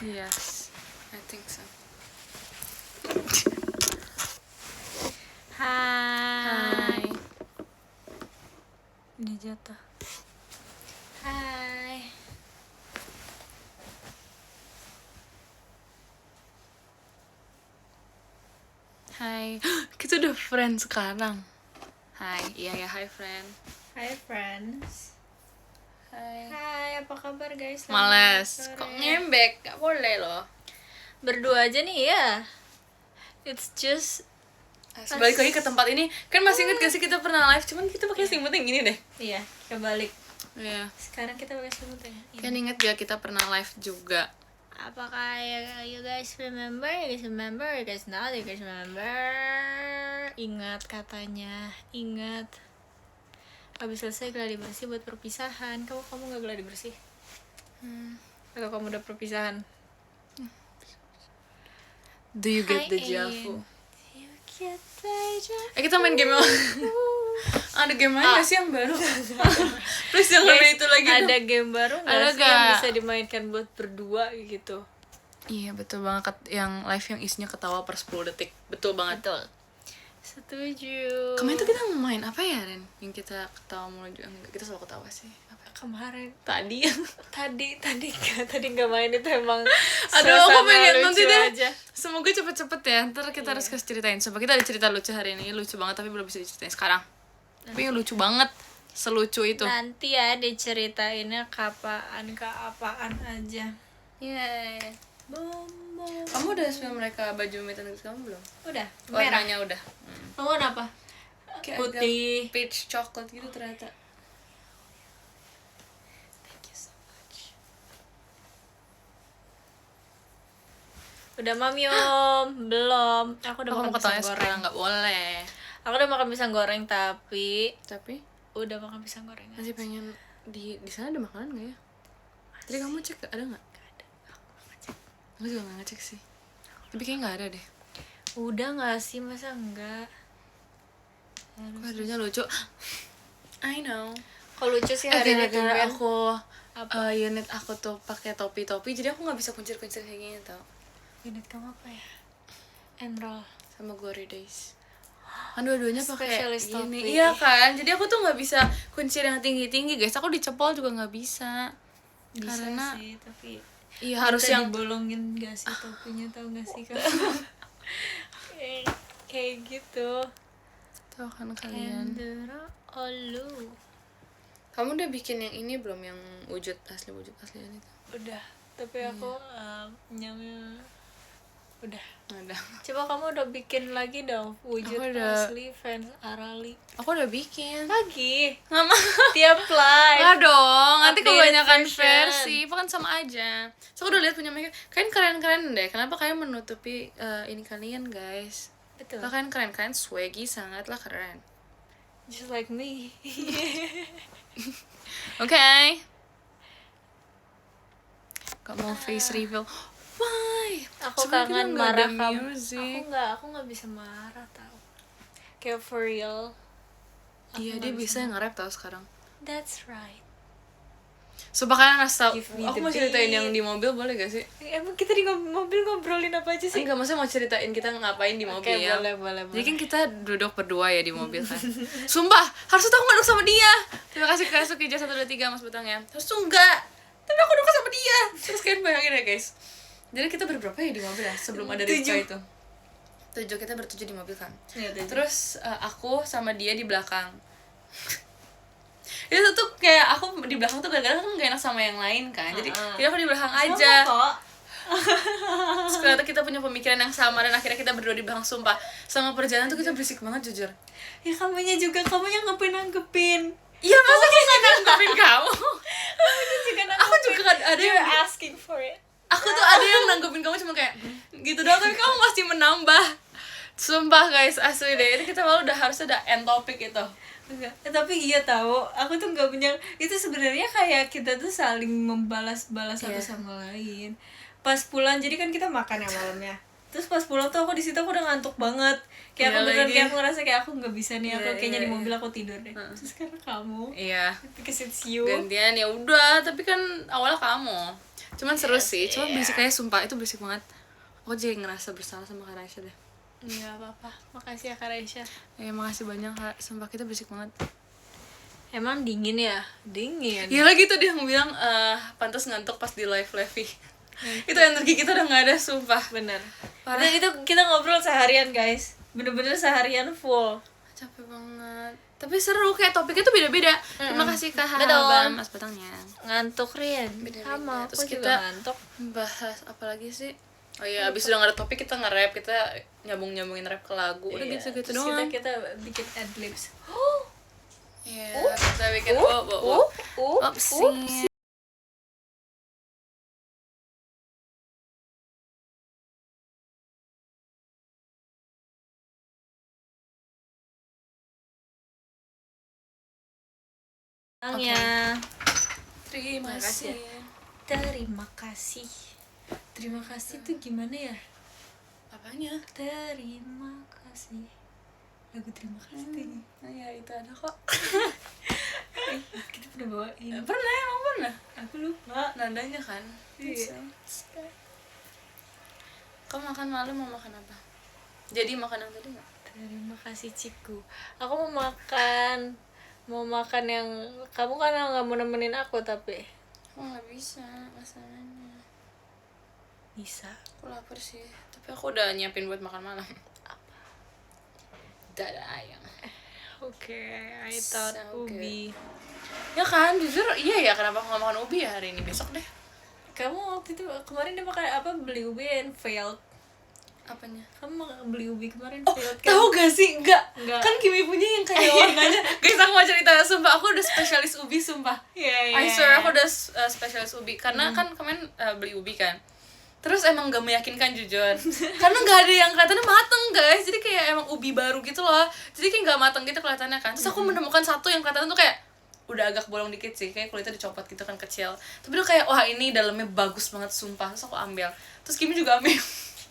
Yes, I think so. Hai. Ini jatuh. Hai. Hai. Kita udah friend sekarang. Hai, iya ya, hi friend. Hai friends. Hai. Hai, apa kabar guys? Males, Selamat kok sore. ngembek? Gak boleh loh. Berdua aja nih ya. It's just Balik lagi ke tempat ini. Kan masih inget gak sih kita pernah live? Cuman kita pakai selimut yang gini deh. iya, kebalik. Iya. Sekarang kita pakai selimut ya. Kan inget gak kita pernah live juga? Apakah you guys remember? You guys remember? You guys not? You guys remember? Ingat katanya, ingat. Habis selesai gladi bersih buat perpisahan. Kamu nggak gladi bersih? Atau kamu udah perpisahan? Do you get Hi, deja Ian. vu? You get deja Kita main game vu. ada game lain gak sih yang baru? Please jangan main itu lagi dong. Ada game baru nggak Ada sih yang gak? bisa dimainkan buat berdua gitu? Iya betul banget, yang live yang isinya ketawa per 10 detik. Betul banget. Betul. Setuju. Kemarin tuh kita main apa ya, Ren? Yang kita ketawa mulu juga. Enggak, kita selalu ketawa sih. Apa? Kemarin Tadi. tadi nggak main itu emang. Aduh, aku suasana pengen lucu nanti deh. aja. Semoga cepet-cepet ya. Ntar kita harus kasih ceritain. Coba kita ada cerita lucu hari ini, lucu banget tapi belum bisa diceritain sekarang. Tapi yang lucu banget, selucu itu. Nanti ya diceritainnya kapan aja. Yeay. Kamu udah spill mereka baju meet and greet kamu belum? Udah, merah. Warnanya udah. Kamu warna apa? Kayak Putih. agak peach chocolate gitu ternyata. Thank you so much. Udah Yom? Belum. Aku udah Aku makan mau pisang ketanya goreng. sekarang, nggak boleh. Aku udah makan pisang goreng tapi Tapi udah makan pisang goreng. masih pengen di sana ada makanan nggak ya? Tadi kamu cek ada nggak? Gak ada. Aku juga nggak ngecek sih. Tapi kayaknya nggak ada deh. Udah nggak sih, masa enggak? Kok adanya lucu. I know. Kok lucu sih hari ini Gara-gara aku Apa? unit aku tuh pakai topi-topi, jadi aku nggak bisa kuncir-kuncir kayak gini tau. Unit kamu apa ya? Enroll. Sama Glory Days. Kan dua-duanya pakai Spesialis ini. topi. Iya kan? Jadi aku tuh nggak bisa kuncir yang tinggi-tinggi, guys. Aku dicepol juga nggak bisa. Bisa Karena sih, tapi iya harus kita yang dibolongin gak sih topinya, tau gak sih kamu? kayak gitu. tahu kan kalian. Endera olu. Kamu udah bikin yang ini belum, yang wujud aslian itu? Udah, tapi aku nyamnya udah. Ada. Coba kamu udah bikin lagi dong wujud Aku udah. asli fans Arali. Aku udah bikin. Lagi Nggak mau. tiap live. Nggak dong, nanti Updated kebanyakan version. versi, kan sama aja. So aku udah lihat punya mereka, kalian keren-keren deh. Kenapa kalian menutupi ini kalian, guys? Betul. Lah kalian keren, swaggy, sangatlah keren. Just like me. Oke. Gak mau face reveal. Why? Aku Sebenarnya kangen kita nggak ada marah kamu. music. Aku nggak bisa marah tau. Kayak for real. Iya, dia bisa nge-rap tau sekarang. That's right. Sumpah kalian harus tau. Give me Aku the mau ceritain beat. yang di mobil, boleh gak sih? Emang kita di mobil ngobrolin apa aja sih? Enggak, maksudnya mau ceritain kita ngapain di mobil. Oke, boleh. Jadi kan kita duduk berdua ya di mobil kan. Sumpah, harus tuh aku duduk sama dia. Terima kasih Kak Sukija 123 Mas Betang ya. Harus tuh enggak. Tapi aku duduk sama dia. Terus kalian bayangin ya guys. Jadi kita berberapa ya di mobil ya sebelum ada Rizka itu? 7, kita bertujuh di mobil kan. Iya, Terus aku sama dia di belakang. Itu tuh kayak aku di belakang tuh gara-gara kan gak enak sama yang lain kan. Jadi aku di belakang aja. kok. Terus ternyata kita punya pemikiran yang sama dan akhirnya kita berdua di belakang. Sumpah, sama perjalanan tuh kita berisik banget jujur. Ya kamunya juga, kamu yang nanggepin. Iya, masa aku gak nanggepin kamu? Kamunya juga nanggepin. Aku juga ada You're yang asking for it. aku tuh ada yang nanggepin kamu cuma kayak gitu doang, tapi kamu masih menambah. Sumpah guys, asli deh, itu kita malu udah harusnya ada end topik itu. Enggak, tapi iya tahu, aku tuh nggak punya itu. Sebenarnya kayak kita tuh saling membalas-balas satu sama lain. Pas pulang, jadi kan kita makan ya malamnya. Terus pas pulang tuh aku di situ aku udah ngantuk banget. Kayak Iya aku beneran lagi. kayak aku ngerasa kayak aku nggak bisa nih, aku Iya, kayaknya iya, di mobil iya. aku tidur deh. Terus sekarang kamu, Iya, because it's you. gantian ya udah, tapi kan awalnya kamu. Cuman seru sih, cuma berisik kayak sumpah itu berisik banget. Aku jadi ngerasa bersalah sama Kak Raisya deh. Nggak apa-apa, makasih ya Kak Raisya. Makasih banyak Kak, sumpah kita berisik banget. Emang dingin ya? Dingin. Ya lagi tuh dia bilang pantas ngantuk pas di live Levi. Itu energi kita udah nggak ada sumpah. Bener. Parah. Itu kita ngobrol seharian guys, bener-bener seharian full. Capek banget. Tapi seru, kayak topiknya tuh beda-beda. Terima kasih Kak Betul. Habam Mas Batangnya. Ngantuk Rian. Beda-beda. Sama, Terus aku kita juga ngantuk. bahas apa lagi sih? Oh iya, abis udah nggak ada topik kita nge-rap, kita nyambungin rap ke lagu. Udah Iya, gitu-gitu terus doang. kita bikin adlibs. Iya, kita bikin Opsi. Ya. Terima kasih. Terima kasih. Terima kasih tuh gimana ya? Apanya? Terima kasih. Lagu terima kasih. Nah, ya itu ada kok. Kita pernah bawain. Pernah, emang pernah. Aku lupa. Nadanya kan. Iya. Kau makan malam mau makan apa? Jadi makan yang tadi nggak? Terima kasih Ciku. Aku mau makan yang kamu kan nggak mau nemenin aku tapi Aku nggak bisa masalahnya. bisa. Aku lapar sih, tapi aku udah nyiapin buat makan malam. Apa? Dada ayam. Oke, I thought So good. ubi. Ya kan, jujur iya ya, kenapa aku nggak makan ubi ya hari ini, besok deh. Kamu waktu itu kemarin dia makan apa, beli ubi and failed. Apanya? Kamu beli ubi kemarin Oh, failed kan? tahu gak sih? Enggak. Enggak. Kan Kimi punya yang kayak warnanya. Guys, aku mau cerita, sumpah aku udah spesialis ubi, sumpah. Iya, I swear aku udah spesialis ubi karena kan kemarin beli ubi kan. Terus emang gak meyakinkan jujur. Karena gak ada yang kelihatannya mateng guys. Jadi kayak emang ubi baru gitu loh. Jadi kayak gak mateng gitu kelihatannya kan. Terus aku menemukan satu yang kelihatan tuh kayak udah agak bolong dikit sih, kayak kulitnya dicopot gitu kan, kecil. Tapi udah kayak wah ini dalamnya bagus banget sumpah. Terus aku ambil. Terus Kimi juga ambil.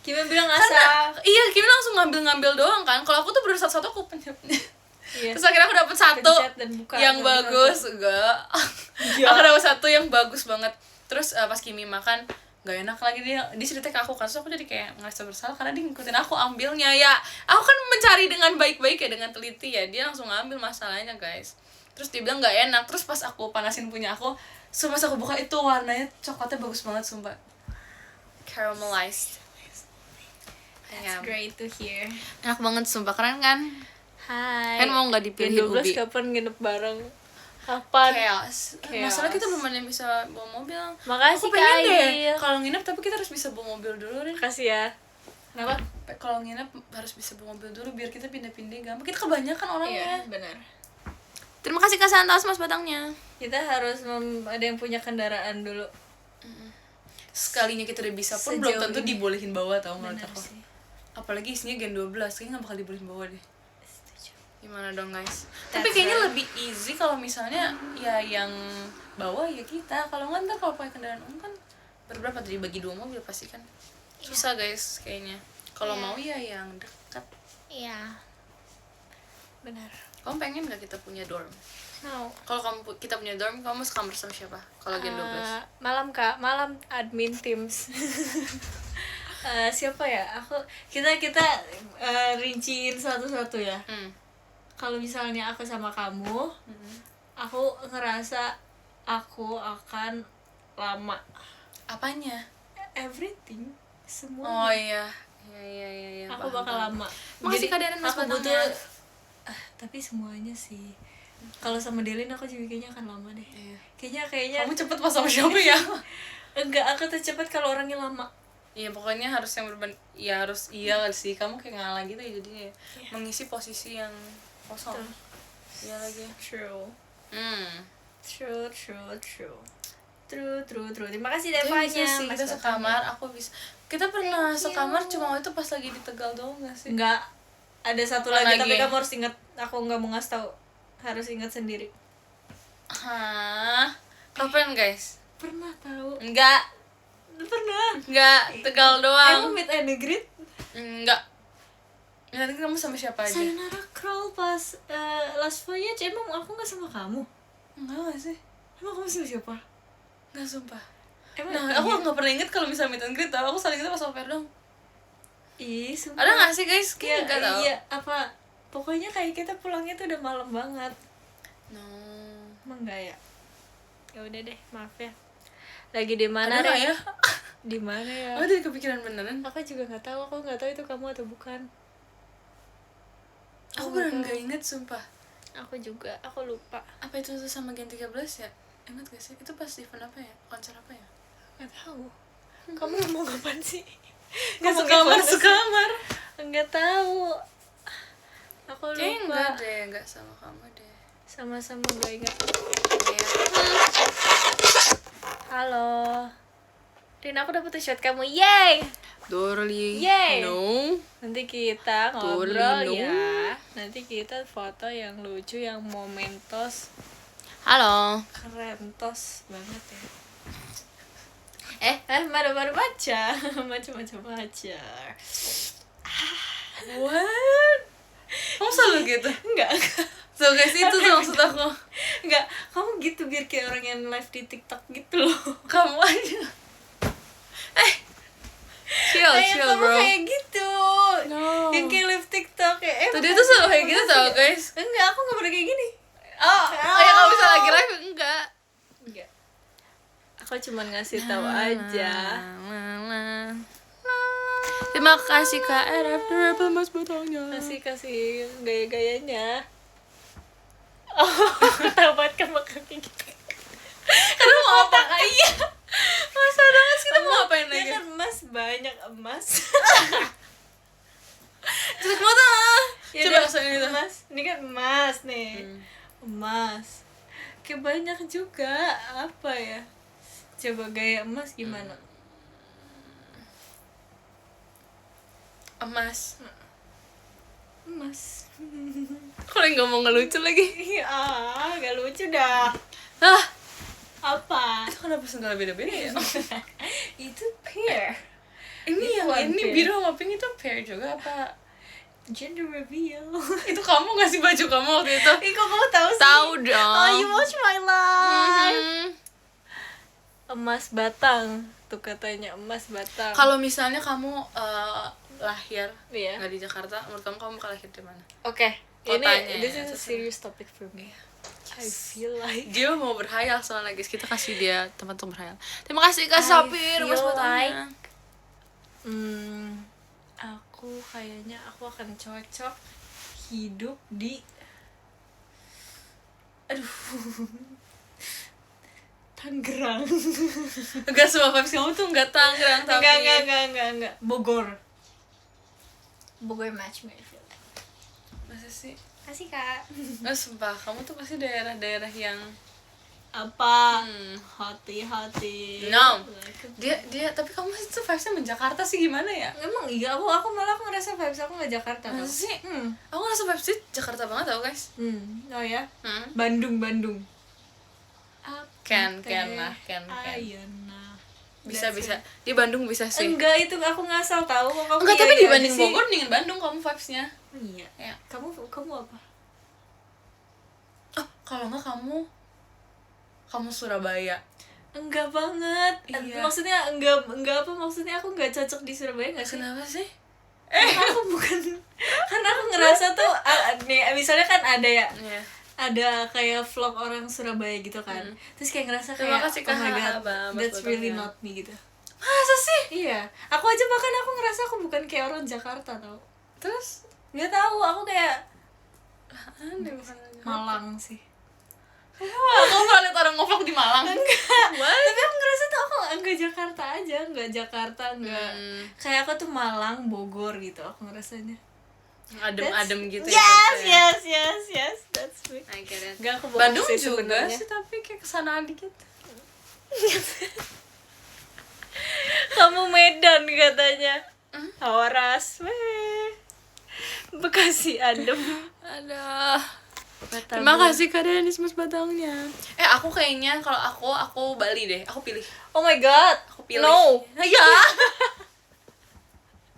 Kimi bilang Karena asal. iya, Kimi langsung ngambil doang kan. Kalau aku tuh baru satu-satu aku pencet. Iya. Terus akhirnya aku dapet satu Pencet dan buka, yang satu-satu. bagus. Enggak. Iya. Aku dapet satu yang bagus banget. Terus pas Kimi makan gak enak lagi, dia cerita ke aku kan. Terus aku jadi kayak ngerasa bersalah karena dia ngikutin aku ambilnya. Ya aku kan mencari dengan baik-baik ya, dengan teliti ya. Dia langsung ngambil masalahnya guys. Terus dia bilang gak enak. Terus pas aku panasin punya aku, sumpah pas aku buka itu warnanya coklatnya bagus banget sumpah. Caramelized. That's great to hear. Enak banget sumpah, keren kan? Hai. Kan mau nggak dipilih Gen 12 ubi? kapan nginep bareng? Kapan? Chaos. Chaos. Masalah kita belum ada yang bisa bawa mobil. Makasih, aku pengen Kak deh Ail. kalau nginep, tapi kita harus bisa bawa mobil dulu Rin. Makasih ya. Kenapa? Kalau nginep harus bisa bawa mobil dulu biar kita pindah-pindah gampang. Kita kebanyakan orangnya. Iya, benar. Terima kasih Kak Santos Mas Batangnya. Kita harus ada yang punya kendaraan dulu. Sekalinya kita udah bisa pun Sejauh belum tentu ini. dibolehin bawa tau menurut Benar aku. sih. Apalagi isinya Gen 12, kayaknya gak bakal dibolehin bawa deh. Setuju. Gimana dong guys? That's Tapi kayaknya right. lebih easy kalau misalnya ya yang bawa ya kita. Kalau nggak ntar kalau pakai kendaraan umum kan berberapa tadi, bagi 2 mobil pasti kan susah guys kayaknya. Kalau Iya. mau ya yang dekat. Iya. Benar. Kamu pengen nggak kita punya dorm? Mau. Kalau kita punya dorm, kamu sekamar sama siapa? Kalau Gen 12? Malam Kak, malam admin Teams. Siapa ya? Kita rinciin satu-satu ya. Kalau misalnya aku sama kamu, aku ngerasa aku akan lama. Apanya? Everything, semua. Oh iya. Iya. Aku bakal lama. Makasih Kak Darren, Mas aku Batangnya. butuh tapi semuanya sih. Kalau sama Delin aku juga kayaknya akan lama deh. Iya. Kayaknya Kamu cepet pas sama siapa ya? enggak, aku tuh cepet kalau orangnya lama. Iya pokoknya harus yang ya harus iya sih, kamu kayak ngalah gitu ya jadinya ya. Mengisi posisi yang kosong. Tuh. Iya lagi. True. True. True. Terima kasih Tapi Devanya. bisa sih Mas kita Batangnya. sekamar, aku bisa. Kita pernah Thank you. sekamar cuma waktu itu pas lagi di Tegal doang gak sih? Enggak. Ada satu Apa lagi, lagi? tapi kamu harus ingat. Aku nggak mau ngasih tahu. Harus ingat sendiri. Hah? Kapan guys? Pernah tahu? Enggak, Pernah. Tegal Emang doang. meet and greet? Enggak. Nanti kamu sama siapa aja? Sayonara Crawl pas Last Voyage. Emang aku nggak sama kamu? Enggak gak sih? Emang kamu sama siapa? Enggak sumpah. Emang Nah, aku nggak pernah inget kalau misalnya meet and greet tau. Aku saling itu pas au pair dong. Ih, sumpah. Ada nggak sih guys? Iya, Kayak nggak tau. iya, apa? Pokoknya kayak kita pulangnya tuh udah malam banget. No. Emang enggak ya? Ya udah deh, maaf ya. Lagi di mana, Ada nggak Ren? ya? Di mana ya? Aku jadi kepikiran beneran. Aku juga nggak tahu. Aku nggak tahu itu kamu atau bukan. Aku nggak beneran tahu. nggak inget sumpah. Aku juga. Aku lupa. Apa itu tuh sama Gen 13 ya? Ingat gak sih? Itu pas event apa ya? Konser apa ya? Nggak tahu. Kamu ngomong apaan sih? Nggak Ngomong sekamar, gimana sih? sekamar. Nggak tahu. Aku Kayaknya lupa. enggak deh, enggak sama kamu deh. Sama-sama gak ingat. Iya. Halo. Rin, aku dapet shot kamu. Yay! Dorli. Yay! No. Nanti kita ngobrol Tolino. ya. Nanti kita foto yang lucu, yang momentos, Halo. kerentos banget ya. Baru baca. Baca. What? Kamu selalu gitu? Enggak. So guys, itu tuh maksud aku. Enggak. Kamu gitu biar kayak orang yang live di TikTok gitu loh. Kamu aja. Chill, chill kamu bro. kayak gitu. No. Yang kayak live TikTok kayak Tadi tuh selalu kayak gitu tau guys. Enggak, aku enggak pernah kayak gini. Oh ya kalau bisa lagi live enggak. Enggak. Aku cuma ngasih tahu aja. Terima kasih Kak RF Mas Batangnya. Kasih gaya-gayanya. Oh, tahu banget kamu kayak gitu. Kamu mau apa? Iya. Masa banget sih, kita mau ngapain Ya lagi? kan emas, banyak emas. Cek mata. Ya Coba udah, rasain itu. emas. Ini kan emas nih. Emas. Kayak banyak juga. Apa ya? Coba gaya emas gimana? Emas. Emas. Kalau nggak mau ngelucu lagi. Gak lucu dah. Ah, Apa? itu kenapa sendal beda-beda ya? Itu pear. Ini Itu yang one ini pair. biru sama pink itu pair juga apa? Gender reveal. Itu kamu ngasih baju kamu waktu itu? Ih, kok kamu tahu sih? Tahu dong. Oh, you watch my life. Mhm. Emas batang. Tuh katanya emas batang. Kalau misalnya kamu lahir Iya. nggak di Jakarta, menurut kamu bakal lahir di mana? Oke. Kotanya Ini this ya, is a terserah. serious topic for me. I feel like Dia mau berhayal soalnya guys, kita kasih dia tempat untuk berhayal. Terima kasih Kak I Sapir, feel Mas Batangnya. aku kayaknya aku akan cocok hidup di Tangerang. Enggak, semua vibes kamu tuh enggak Tangerang tapi Enggak. Bogor match me, I feel like. masa sih? Kasih Kak. Nah, sumpah, kamu tuh pasti daerah-daerah yang Apa? Hati-hati. No. Dia tapi kamu itu vibesnya Jakarta sih gimana ya? Emang iya, aku malah aku ngerasa vibes aku nggak Jakarta tau. Masa sih? Aku ngerasa vibes sih Jakarta banget tau guys. Oh ya? Hmm. Bandung. Ken lah. Ayana. Bisa. Di Bandung bisa sih. Enggak, itu aku ngasal tahu kok kamu. Enggak, tapi iya dibanding aja sih. Bogor mendingan Bandung kamu vibesnya. Iya. Ya. Kamu apa? Oh, kalau enggak kamu Surabaya. Enggak banget. Iya. Maksudnya enggak apa maksudnya aku enggak cocok di Surabaya enggak sih? Kenapa sih? Aku bukan. Karena aku ngerasa tuh nih misalnya kan ada ya. Iya. Ada kayak vlog orang Surabaya gitu kan. Terus kayak ngerasa Terima kayak kasih, oh my Kak. god, Mas that's really Batangnya. not me gitu. Masa sih? Iya, aku aja bahkan aku ngerasa aku bukan kayak orang Jakarta tau. Terus Nggak tahu, aku kayak aneh bukan aja. Malang sih. Wah, kamu pernah liat orang ngevlog di Malang? Enggak. What? Tapi aku ngerasa tuh aku enggak Jakarta aja, enggak Jakarta, enggak. Kayak aku tuh Malang, Bogor gitu aku ngerasanya. Adem-adem gitu Yes, that's me. I get it. Enggak, aku bohong Bandung sih juga sebenarnya. sih, tapi kayak kesana dikit. Kamu Medan katanya. Hawaras, weh. Bekasi adem. Aduh. Batagor. Terima kasih Kak Denis Mas Batangnya. Aku kayaknya kalau aku Bali deh. Aku pilih. Oh my god. Aku pilih. No. Ya.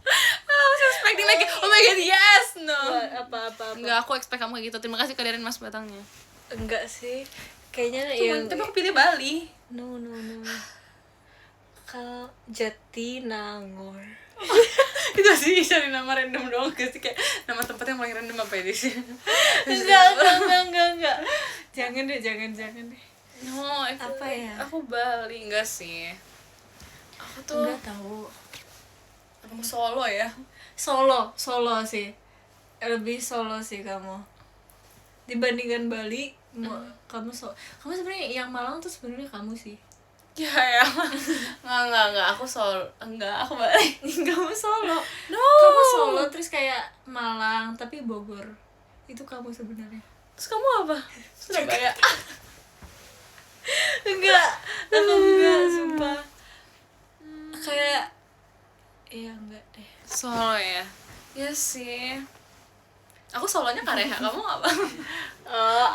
I was expecting like, oh my god, yes, no. Apa. Enggak, aku expect kamu kayak gitu. Terima kasih Kak Denis Mas Batangnya. Enggak sih. Kayaknya Cuman, yang tapi aku pilih Bali. No. bakal Jatinangor. Itu sih cari nama random doang gak sih, kayak nama tempat yang paling random apa ya di sini? Enggak. Jangan deh. No, Apa ya? Aku Bali enggak sih. Aku tuh Enggak tahu. aku Solo ya. Solo sih. Lebih Solo sih kamu. Dibandingkan Bali, kamu sebenarnya yang Malang tuh sebenarnya kamu sih. Ya. Enggak, aku Solo. Enggak, aku Bali. Kamu Solo. No. Kamu Solo terus kayak Malang tapi Bogor. Itu kamu sebenarnya. Terus kamu apa? Surabaya. Enggak, enggak, sumpah. Kayak enggak deh. Solo ya. Ya sih. Aku Solonya Kareha, kamu apa? Oh,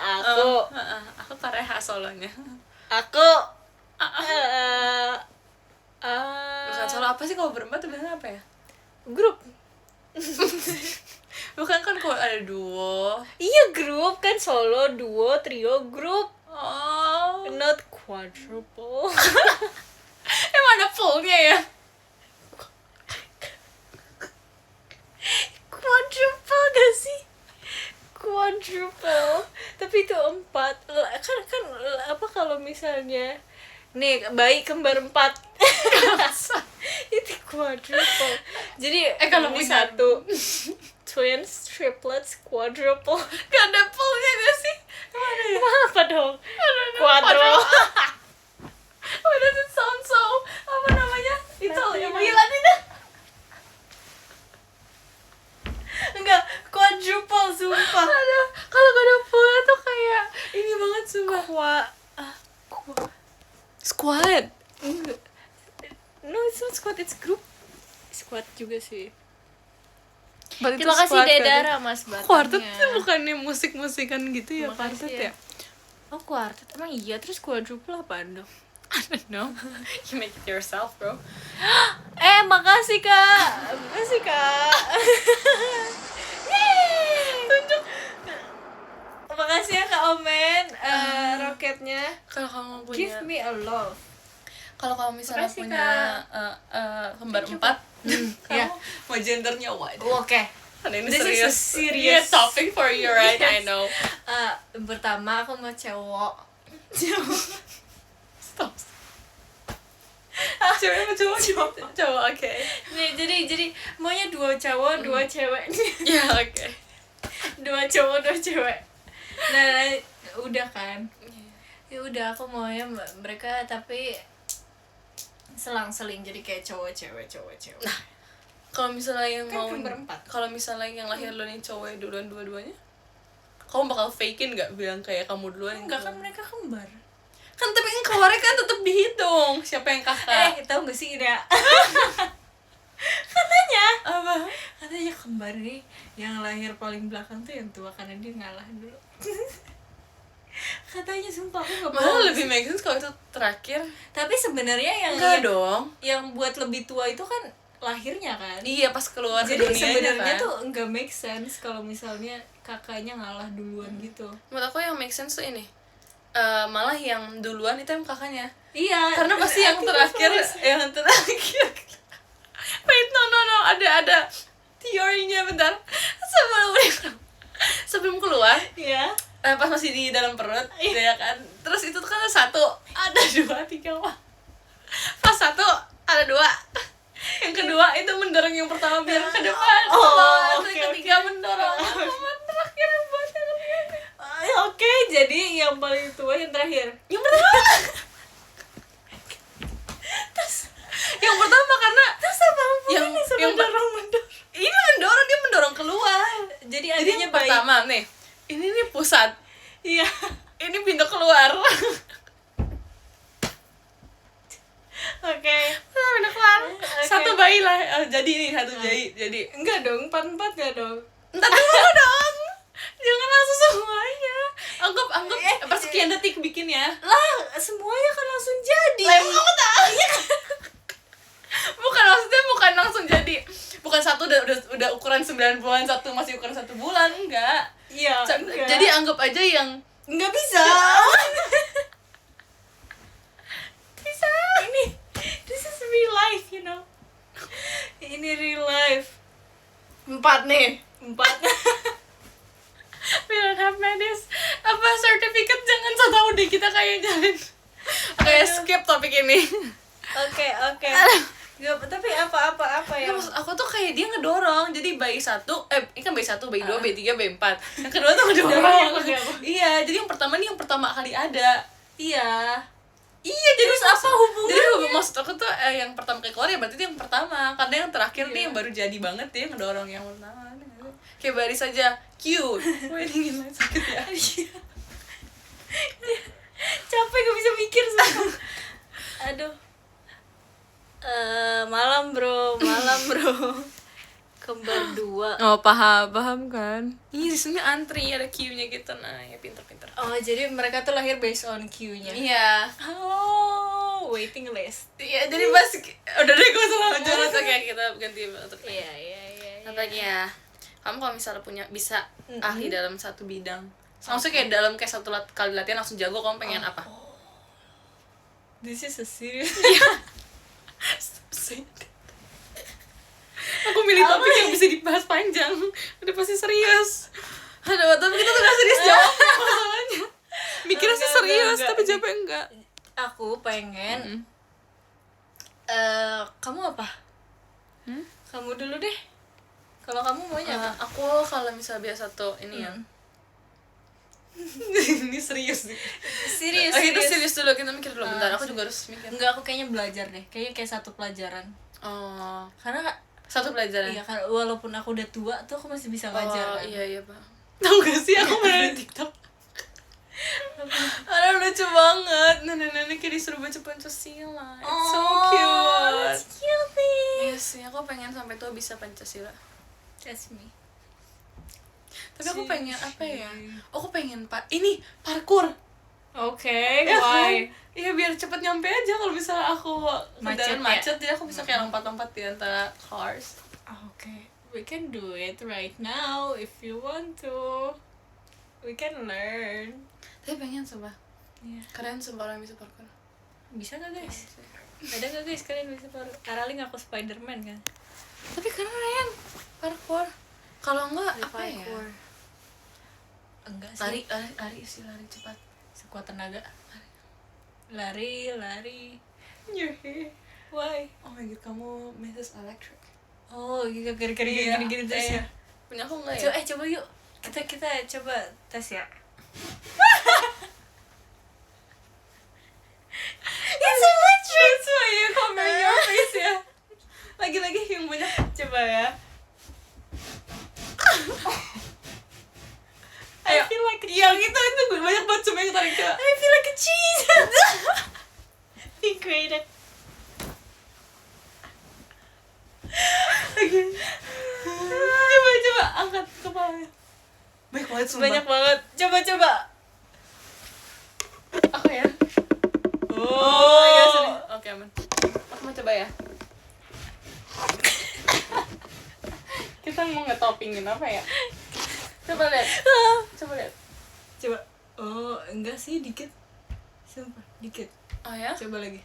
Aku Kareha Solonya. Bukan Solo, apa sih kalau berempat tuh biasanya apa ya? Grup. Bukan kan kalau ada duo. Iya, grup kan, solo, duo, trio, grup. Oh. Not quadruple. Emang ada fullnya ya? Quadruple gak sih? Quadruple. Tapi itu 4. Kan apa kalau misalnya nih bayi kembar 4. Itu quadruple. Jadi kalau ini punya 1 twins, triplets, quadruple. Gak ada fullnya gak sih? Emang ada ya? Apa dong? Quadro. What does it sound so? Apa namanya? Itu yang Milan itu. Enggak, quadruple sumpah. Aduh, kalau gak ada fullnya tuh kayak ini banget sumpah. Squad. Enggak. No, it's not squad, it's group. Squad juga sih. Terima kasih Dedara Mas Batangnya. Quartet tuh bukannya musik-musikan gitu ya, Terima quartet kasih ya? Oh, quartet. Emang iya, terus quadruple apaan dong? I don't know. You make it yourself, bro. Makasih Kak. Yeay. Tunjuk. Makasih ya Kak Omen, roketnya. Kalau kamu punya, Give me a love. kalau kamu misalnya Makasih, punya kembar 4, Ya. kamu mau gendernya what? Oke. Kan ini This is a serius. serious Yeah, topic for you, right? I Yes. know. Pertama aku mau cowok. Stop. Cewek apa cowok? Cowok, oke. Nih, jadi maunya 2 cowok, 2 cewek. Ya, oke. 2 cowok, 2 cewek. Nah, udah kan. Ya udah, aku maunya mereka tapi selang-seling, jadi kayak cowok cewek. Nah, kalau misalnya yang Kan mau, kembar 4. kalau misalnya yang lahir duluan yang cowok duluan dua-duanya, kamu bakal fakein nggak bilang kayak kamu duluan? Enggak, kan mereka kembar. Kan tapi kan keluarnya kan tetap dihitung siapa yang kakak. Tahu gak sih Ida? Katanya kembar nih yang lahir paling belakang tuh yang tua karena dia ngalah dulu. Katanya, sumpah aku gak Malah bohong. lebih make sense kalau itu terakhir. Tapi sebenarnya Enggak dong. yang buat lebih tua itu kan lahirnya kan. Iya, pas keluar ke Jadi dunianya sebenarnya kan. tuh enggak make sense kalau misalnya kakaknya ngalah duluan gitu. Menurut aku yang make sense tuh ini. Malah yang duluan itu yang kakaknya. Iya. Karena pasti yang terakhir, Wait, no, ada teorinya, bentar. Sebelum keluar, Iya. pas masih di dalam perut, ya kan. Terus itu tuh kan ada 1, ada 2, 3, wah. Pas 1 ada 2. Yang kedua itu mendorong yang pertama biar ke depan. Terus yang ketiga mendorong yang terakhir buat yang ketiga. Oke, jadi yang paling tua yang terakhir. Yang pertama. Yang pertama karena apa yang mendorong. ini mendorong, dia mendorong keluar. Jadi Jadi adanya yang pertama nih, ini nih pusat, Iya. ini pintu keluar. Oke. Pintu keluar. Oke. Satu bayi lah, jadi ini satu jadi. Enggak dong, 4 enggak dong. Entar dulu dong. Jangan langsung semuanya. Anggap persekian detik bikinnya. Lah, semuanya kan langsung jadi. Kamu tahu ya? Bukan, maksudnya bukan langsung jadi. Bukan satu udah ukuran 9 bulan, satu masih ukuran 1 bulan, enggak. Iya. enggak. Jadi anggap aja yang Enggak bisa. Bisa. This is you know. Ini real life. 4 nih. 4. We don't have medis. Apa sertifikat, jangan so tau deh kita kayak jalan. Oke, skip topik ini. Oke. Gak, tapi apa Ya, ya? maksud aku tuh kayak dia ngedorong. Jadi bayi 1, ini kan bayi 1, bayi 2, bayi 3, bayi 4. Yang kedua tuh ngedorong. Iya, jadi yang pertama kali ada. Iya, Jadi terus apa hubungannya? Jadi maksud aku tuh yang pertama kali keluar ya berarti itu yang pertama. Karena yang terakhir nih yang baru jadi banget dia ngedorong yang pertama. Kayak baris aja cute. Wah, ini gimana sakit ya. Capek gak bisa mikir sumpah. Aduh. Malam bro. Kembar 2. Oh, paham kan? Iya, di sini antri ada queue-nya gitu. Nah, ya pinter-pinter. Oh, jadi mereka tuh lahir based on queue-nya. Iya. Oh, waiting list. Iya, jadi pas udah deh gue salah jalan tuh kayak kita ganti untuk Iya. apa lagi ya? Kamu kalau misalnya bisa ahli dalam satu bidang, maksudnya kayak dalam kayak satu kali latihan langsung jago, kamu pengen apa? This is a serious. Aku milih topik yang bisa dibahas panjang, udah pasti serius. Aduh, tapi kita tuh gak serius jawabnya masalahnya. Mikirnya sih serius, tapi jawabnya enggak. Aku pengen. Kamu apa? Kamu dulu deh. Kalau kamu maunya apa? Aku kalau misalnya biasa tuh ini ya. Ini serius nih. Serius. Kita serius dulu, kita mikir dulu bentar. Aku juga harus mikir. Enggak, aku kayaknya belajar deh. Kayaknya kayak satu pelajaran. Oh, Karena satu pelajaran. iya, karena walaupun aku udah tua tuh aku masih bisa ngajar kan. Iya, Pak. Tahu gak sih aku pernah di TikTok. Aduh, lucu banget. Nenek-nenek kayak disuruh baca Pancasila. It's so cute. That's cute. Iya sih, aku pengen sampai tua bisa Pancasila. That's me. Tapi aku pengen apa ya? Aku pengen ini parkour. Oke, Ya why? kan? Iya, biar cepet nyampe aja kalau misalnya aku kendaraan macet, jadi aku bisa kayak lompat-lompat di antara cars. Oke, we can do it right now if you want to. We can learn. Tapi pengen coba. Iya. Keren sumpah orang yang bisa parkour. Bisa nggak guys? Ada nggak guys kalian bisa Araling aku Spiderman kan? Tapi keren parkour. Kalau enggak apa ya? Parkour. Enggak sih. Lari cepat. Sekuat tenaga. Lari. Your hair. Why? Oh my god, kamu Mrs. Electric. Oh, gitu gini terus ya. Punya aku enggak ya? Coba yuk. Kita coba tes ya. It's electric. That's why you cover your face ya. Lagi-lagi yang banyak. Coba ya. Ayo. I feel like yang itu banyak banget cuma yang tarik ke. I feel like a cheese. Be great. Oke. Coba angkat kepalanya. Baik banget sumpah. Banyak banget. Coba. Aku ya. Oh, ya sini. Oke, aman. Aku mau coba ya. Kita mau ngetopingin apa ya? Coba lihat. Coba. Oh, enggak sih, dikit. Sumpah, dikit. Oh ya? Coba lagi.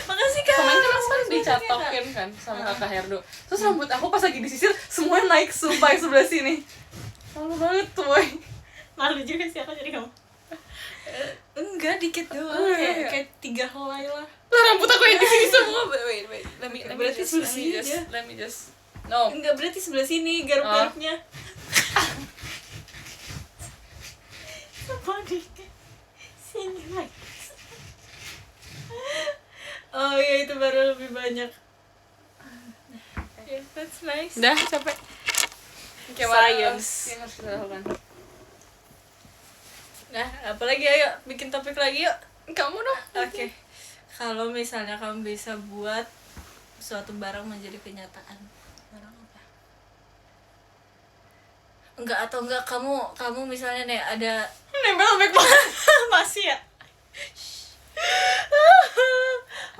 Makasih Kak. Kemarin kan aku dicatokin kan sama kakak Herdo. Terus rambut aku pas lagi disisir semuanya naik sumpah yang sebelah sini. Malu banget tuh, boy. Malu juga sih aku jadi kamu. Enggak, dikit doang. Kayak 3 helai lah. Lah rambut aku yang di sini semua. Wait. Berarti sebelah sini aja. Let me just. No. Enggak, berarti sebelah sini garuk-garuknya. Apa nih? Sini lagi. Oh iya, itu baru lebih banyak. Yeah, that's nice. Udah, capek. Science. Yang harus kita lakukan. Nah, apalagi ayo bikin topik lagi yuk. Kamu dong. Oke. Kalau misalnya kamu bisa buat suatu barang menjadi kenyataan, barang apa? Enggak kamu misalnya nih ada Nempel sampai kepala. masih ya?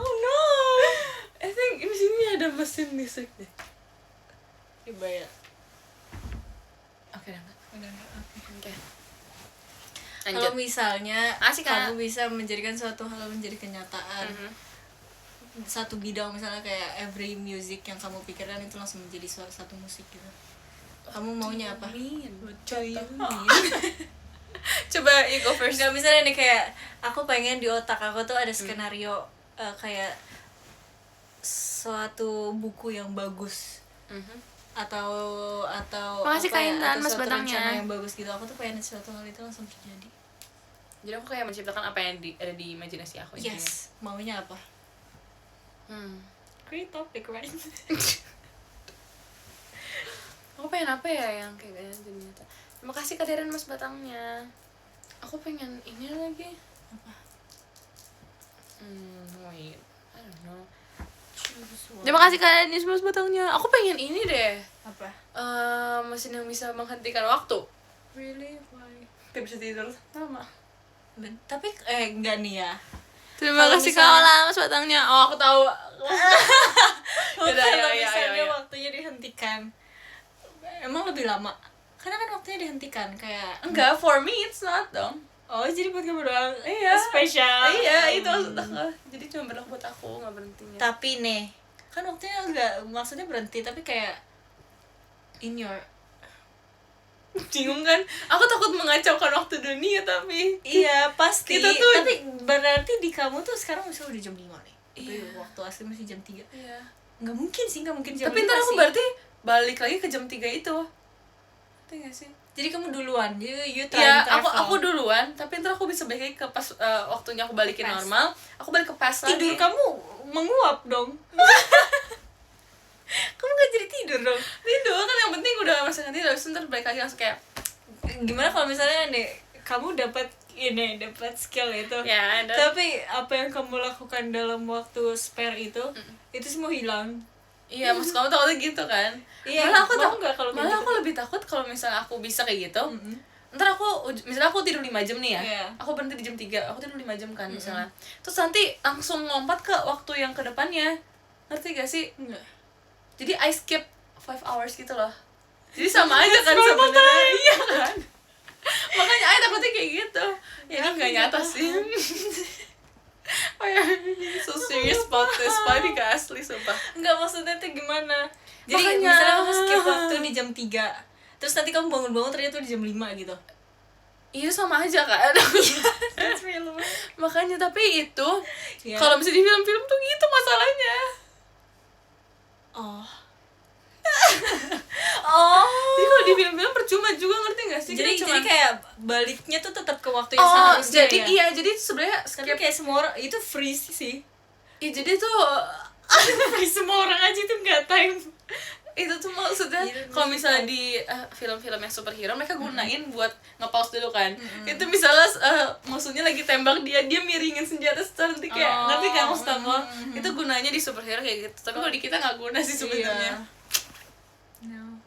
Oh no. I think di sini ada mesin listrik deh. Coba ya. Oke, Udah. Oke. Kalau misalnya Asik, Kak. kamu bisa menjadikan suatu hal menjadi kenyataan, satu bidang, misalnya kayak every music yang kamu pikirkan itu langsung menjadi satu musik gitu. Kamu maunya apa? Coba you go first. Enggak, misalnya nih kayak aku pengen di otak aku tuh ada skenario kayak suatu buku yang bagus. atau Makasih apa Kak ya, Intan, atau Mas suatu Batangnya. rencana yang bagus gitu. Aku tuh pengen suatu hal itu langsung terjadi. Jadi aku kayak menciptakan apa yang ada di imajinasi aku. Yes, maunya apa? Great topic, right? Aku pengen apa ya yang kayak gini jadi nyata. Terima kasih Kak Deren, Mas Batangnya. Aku pengen ini lagi. Apa? Wait, I don't know. Terima kasih Kak Denis, Mas Batangnya. Aku pengen ini deh. Apa? Mesin yang bisa menghentikan waktu. Really? Why? Gak bisa tidur lama. Tapi enggak nih ya. Terima Kalau kasih misalnya- Kak Ola, Mas Batangnya. Oh, aku tahu. Kalau ya. misalnya waktunya dihentikan, emang lebih lama? Karena kan waktunya dihentikan kayak Enggak, for me it's not dong. oh jadi buat kamu doang. Iya. Spesial. Iya, itu maksud aku. Jadi cuma berlaku buat aku, nggak berhentinya. Tapi nih, kan waktunya enggak maksudnya berhenti, tapi kayak in your Bingung kan? Aku takut mengacaukan waktu dunia tapi iya pasti. Kita tuh- Tapi berarti di kamu tuh sekarang misalnya udah jam 5 nih. Tapi Iya. waktu asli masih jam 3. iya. Enggak mungkin sih, enggak mungkin jam Tapi 5 ntar aku sih. berarti balik lagi ke jam 3 itu. Ngerti gak sih? Jadi kamu duluan. You try Iya, and travel. aku duluan, tapi ntar aku bisa balik lagi ke pas waktunya aku balikin Past. normal. Aku balik ke past lagi. Tidur kamu menguap dong. Kamu gak jadi tidur dong. Tidur kan yang penting udah masa tidur, habis itu ntar balik lagi langsung kayak Gimana kalau misalnya nih kamu dapat skill itu, ya, tapi apa yang kamu lakukan dalam waktu spare itu semua hilang. Iya, maksud kamu takutnya gitu kan? Iya, malah aku mau nggak kalau kayak malah gitu? aku lebih takut kalau misalnya aku bisa kayak gitu. Ntar misalnya aku tidur 5 jam nih ya. Iya. Aku berhenti di jam 3. Aku tidur 5 jam kan misalnya. Terus nanti langsung lompat ke waktu yang kedepannya. Ngerti gak sih? Enggak. Jadi I skip 5 hours gitu loh. Jadi sama aja kan sebenarnya. Iya kan? Makanya I takutnya kayak gitu. Ya ini gak nyata sih. Oh ya, so serious about this podcast, asli sumpah. Enggak, maksudnya tuh gimana? Jadi Makanya. misalnya kamu skip waktu di jam 3, terus nanti kamu bangun-bangun ternyata tuh di jam 5 gitu. Iya sama aja kan. That's real. Makanya tapi itu Iya. kalau misalnya di film-film tuh gitu masalahnya. Oh. Jadi kalau di film-film percuma juga, ngerti gak sih? Jadi Kita cuman- kayak baliknya tuh tetap ke waktu yang oh seharusnya jadi ya? iya jadi sebenarnya Tapi skip. kayak semua orang itu free sih. Iya jadi tuh Free semua orang aja tuh nggak time. itu tuh maksudnya Iya, kalau misalnya di film-film yang superhero mereka gunain buat nge-pause dulu kan. Itu misalnya musuhnya lagi tembak dia miringin senjata secara nanti kayak Oh, ngerti kan maksud aku? Itu gunanya di superhero kayak gitu. Tapi kalau di kita nggak guna sih sebenarnya. No.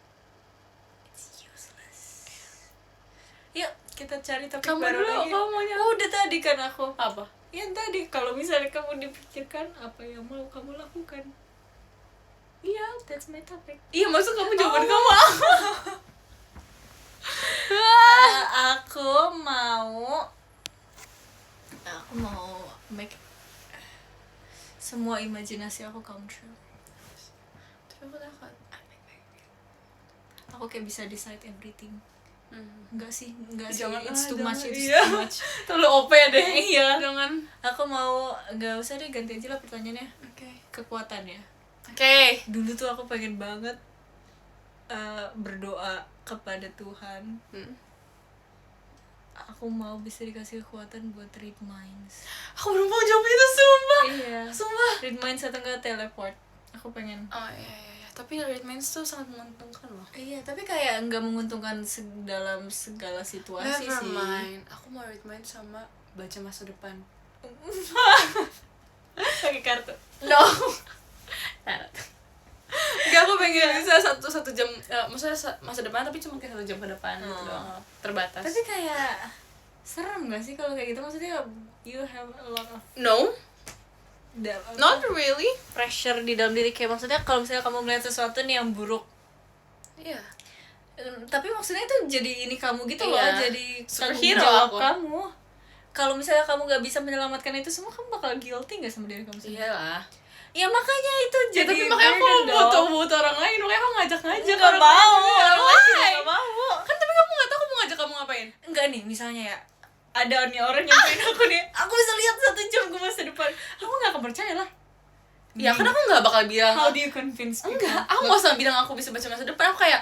It's useless. Yuk, kita cari topik Kamu baru dulu, lagi. kamu maunya Udah tadi kan aku. apa? Yang tadi kalau misalnya kamu dipikirkan apa yang mau kamu lakukan. Iya, that's my topic. Iya maksud kamu jawaban kamu Aku mau make semua imajinasi aku come true. Tapi aku takut. Aku kayak bisa decide everything. Enggak sih. Jangan, It's too jangan, much, it's iya. too much. Terlalu OP deh. Iya. Jangan. Aku mau, enggak usah deh, ganti aja lah pertanyaannya. Oke. Kekuatannya. Oke. Dulu tuh aku pengen banget berdoa kepada Tuhan. Aku mau bisa dikasih kekuatan buat read minds. Aku belum mau jawab itu sumpah. Iya. Sumpah. Read minds atau enggak teleport. Aku pengen. Oh iya. Tapi read minds tuh sangat menguntungkan loh. Iya, tapi kayak enggak menguntungkan dalam segala situasi Never sih. mind. Aku mau read minds sama baca masa depan. Pakai kartu. No. Gak, aku pengen bisa satu jam, maksudnya masa depan tapi cuma kayak 1 jam ke depan gitu doang, terbatas. Tapi kayak serem gak sih kalau kayak gitu? Maksudnya you have a lot of No, not really. pressure di dalam diri, kayak maksudnya kalau misalnya kamu melihat sesuatu nih yang buruk, Iya. tapi maksudnya itu jadi ini kamu gitu loh, Iya. jadi Superhero tanggung jawab aku. kamu. Kalau misalnya kamu gak bisa menyelamatkan itu semua, kamu bakal guilty gak sama diri kamu sendiri? Iyalah. Ya makanya itu Ya, jadi tapi makanya aku butuh orang lain, makanya aku ngajak Nggak orang mau, lain. orang lain juga Why? nggak mau. Kan tapi kamu nggak tahu aku mau ngajak kamu ngapain. Enggak nih, misalnya ya ada nih orang yang pengen aku nih, aku bisa lihat 1 jam ke masa depan, aku nggak akan percaya lah. Ya kan aku nggak bakal bilang. How do you convince people? Enggak, aku nggak usah bilang aku bisa baca masa depan. Aku kayak